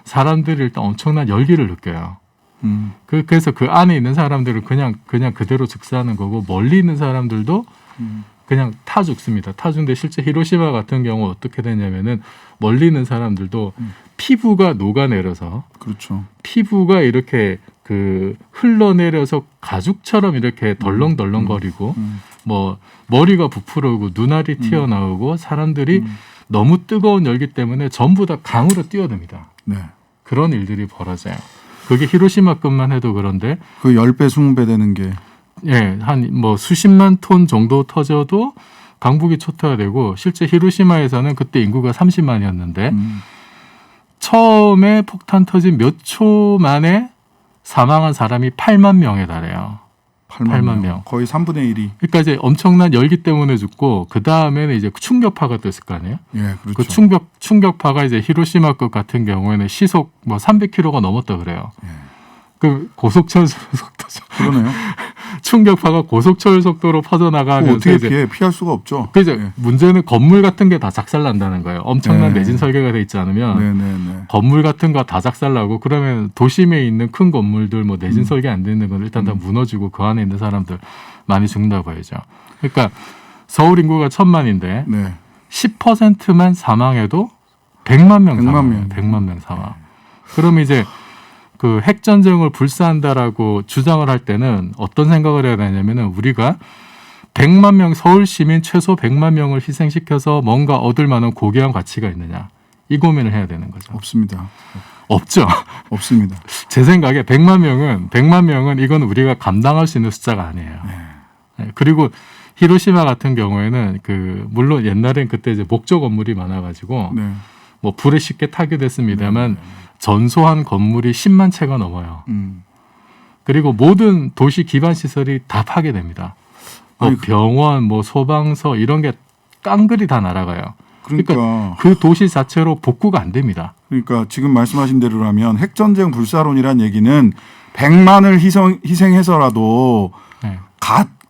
사람들이 일단 엄청난 열기를 느껴요. 그래서 그 안에 있는 사람들은 그냥 그대로 즉사하는 거고 멀리 있는 사람들도 그냥 타 죽습니다. 타 죽는데 실제 히로시마 같은 경우 어떻게 되냐면은 멀리 있는 사람들도 피부가 녹아내려서 그렇죠. 피부가 이렇게 그 흘러내려서 가죽처럼 이렇게 덜렁덜렁거리고 뭐 머리가 부풀어오고 눈알이 튀어나오고 사람들이 너무 뜨거운 열기 때문에 전부 다 강으로 뛰어듭니다. 네. 그런 일들이 벌어져요. 그게 히로시마급만 해도 그런데 그 10배, 20배 되는 게 한 뭐 수십만 톤 정도 터져도 강북이 초토화되고 실제 히로시마에서는 그때 인구가 30만이었는데 처음에 폭탄 터진 몇 초 만에 사망한 사람이 8만 명에 달해요. 8만 명. 거의 3분의 1이. 그러니까 이제 엄청난 열기 때문에 죽고 그 다음에는 이제 충격파가 떴을 거 아니에요. 예, 그렇죠. 그 충격파가 이제 히로시마급 같은 경우에는 시속 뭐 300km가 넘었다 그래요. 그 고속철 속도죠. 그러네요. 충격파가 고속철 속도로 퍼져나가면서 어떻게 피할 수가 없죠. 그래서 문제는 건물 같은 게 다 작살난다는 거예요. 엄청난 내진 설계가 돼 있지 않으면 건물 같은 거 다 작살나고 그러면 도심에 있는 큰 건물들 뭐 내진 설계 안 돼 있는 건 일단 다 무너지고 그 안에 있는 사람들 많이 죽는다고 봐야죠. 그러니까 서울 인구가 1000만인데 10%만 사망해도 100만 명 사망. 100만 명 사망. 그러면 이제 그 핵전쟁을 불사한다라고 주장을 할 때는 어떤 생각을 해야 되냐면은 우리가 100만 명 서울 시민 최소 100만 명을 희생시켜서 뭔가 얻을 만한 고귀한 가치가 있느냐 이 고민을 해야 되는 거죠. 없습니다. 없죠. 없습니다. 제 생각에 100만 명은 이건 우리가 감당할 수 있는 숫자가 아니에요. 그리고 히로시마 같은 경우에는 그 물론 옛날엔 그때 이제 목조 건물이 많아가지고 뭐 불에 쉽게 타게 됐습니다만 전소한 건물이 10만 채가 넘어요. 그리고 모든 도시 기반 시설이 다 파괴됩니다. 뭐 병원, 뭐 소방서 이런 게 깡그리 다 날아가요. 그러니까 그 도시 자체로 복구가 안 됩니다. 그러니까 지금 말씀하신 대로라면 핵전쟁 불사론이란 얘기는 100만을 희생해서라도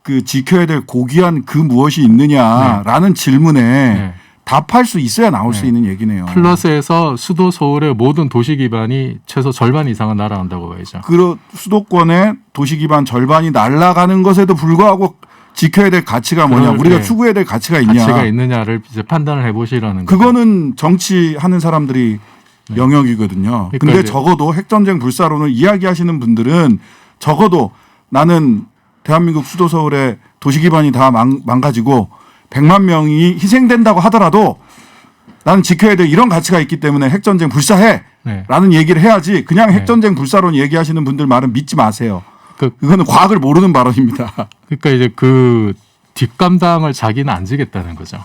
그 지켜야 될 고귀한 그 무엇이 있느냐라는 질문에 답할 수 있어야 나올 수 있는 얘기네요. 플러스에서 수도 서울의 모든 도시 기반이 최소 절반 이상은 날아간다고 봐야죠. 그 수도권의 도시 기반 절반이 날아가는 것에도 불구하고 지켜야 될 가치가 뭐냐, 우리가 추구해야 될 가치가 있느냐를 이제 판단을 해보시라는 거죠. 그거는 정치하는 사람들이 영역이거든요. 그러니까 근데 적어도 핵전쟁 불사론을 이야기하시는 분들은 적어도 나는 대한민국 수도 서울의 도시 기반이 다 망가지고 100만 명이 희생된다고 하더라도 나는 지켜야 될 이런 가치가 있기 때문에 핵전쟁 불사해 라는 얘기를 해야지 그냥 핵전쟁 불사론 얘기하시는 분들 말은 믿지 마세요. 그거는 과학을 모르는 발언입니다. 그러니까 이제 그 뒷감당을 자기는 안 지겠다는 거죠.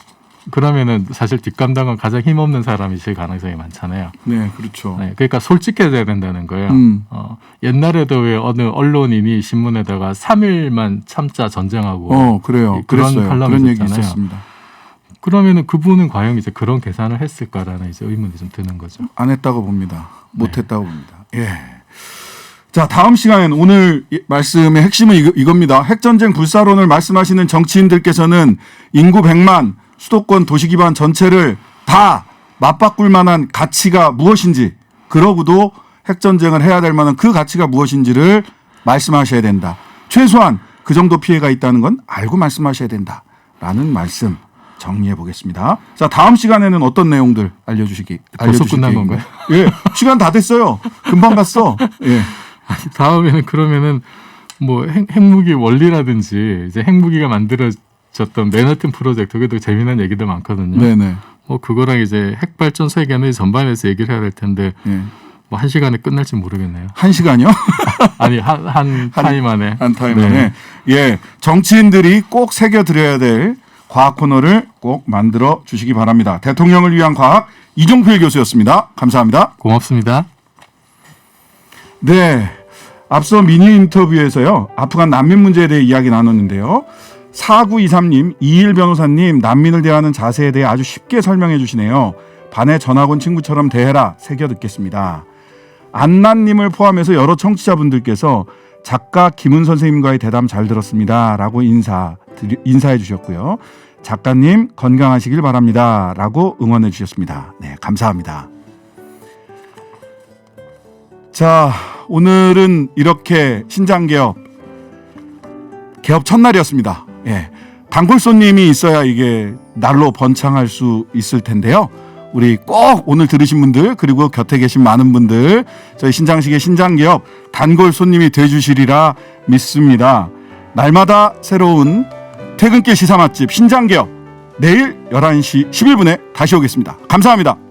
그러면은 사실 뒷감당은 가장 힘없는 사람이 질 가능성이 많잖아요. 네, 그렇죠. 그러니까 솔직해져야 된다는 거예요. 옛날에도 왜 어느 언론인이 신문에다가 3일만 참자 전쟁하고 그래요. 그런 그런 얘기 있었습니다. 그러면은 그분은 과연 이제 그런 계산을 했을까라는 이제 의문이 좀 드는 거죠. 안 했다고 봅니다. 못 했다고 봅니다. 예. 자, 다음 시간엔 오늘 말씀의 핵심은 이겁니다. 핵전쟁 불사론을 말씀하시는 정치인들께서는 인구 100만 수도권 도시기반 전체를 다 맞바꿀 만한 가치가 무엇인지, 그러고도 핵전쟁을 해야 될 만한 그 가치가 무엇인지를 말씀하셔야 된다. 최소한 그 정도 피해가 있다는 건 알고 말씀하셔야 된다라는 말씀 정리해 보겠습니다. 자, 다음 시간에는 어떤 내용들 벌써 끝난 건가요? 예, 시간 다 됐어요. 금방 갔어. 예. 다음에는 그러면은 뭐 핵무기 원리라든지 이제 핵무기가 졌던 맨하튼 프로젝트, 그래도 재미난 얘기도 많거든요. 네네. 뭐 그거랑 이제 핵발전소 에너지 전반에서 얘기를 해야 될 텐데 네. 뭐 1시간에 끝날지 모르겠네요. 1시간이요? 아니 한 타임 안에. 한 타임 안에. 네. 예, 정치인들이 꼭 새겨드려야 될 과학 코너를 꼭 만들어 주시기 바랍니다. 대통령을 위한 과학 이종필 교수였습니다. 감사합니다. 고맙습니다. 네, 앞서 미니 인터뷰에서요, 아프간 난민 문제에 대해 이야기 나눴는데요. 4923님, 이일 변호사님, 난민을 대하는 자세에 대해 아주 쉽게 설명해 주시네요. 반에 전학 온 친구처럼 대해라. 새겨 듣겠습니다. 안나님을 포함해서 여러 청취자분들께서 작가 김은 선생님과의 대담 잘 들었습니다. 라고 인사해 주셨고요. 작가님 건강하시길 바랍니다. 라고 응원해 주셨습니다. 네, 감사합니다. 자, 오늘은 이렇게 신장개업 개업 첫날이었습니다. 예, 단골손님이 있어야 이게 날로 번창할 수 있을 텐데요. 우리 꼭 오늘 들으신 분들, 그리고 곁에 계신 많은 분들, 저희 신장식의 신장개업 단골 손님이 돼주시리라 믿습니다. 날마다 새로운 퇴근길 시사 맛집 신장개업, 내일 11시 11분에 다시 오겠습니다. 감사합니다.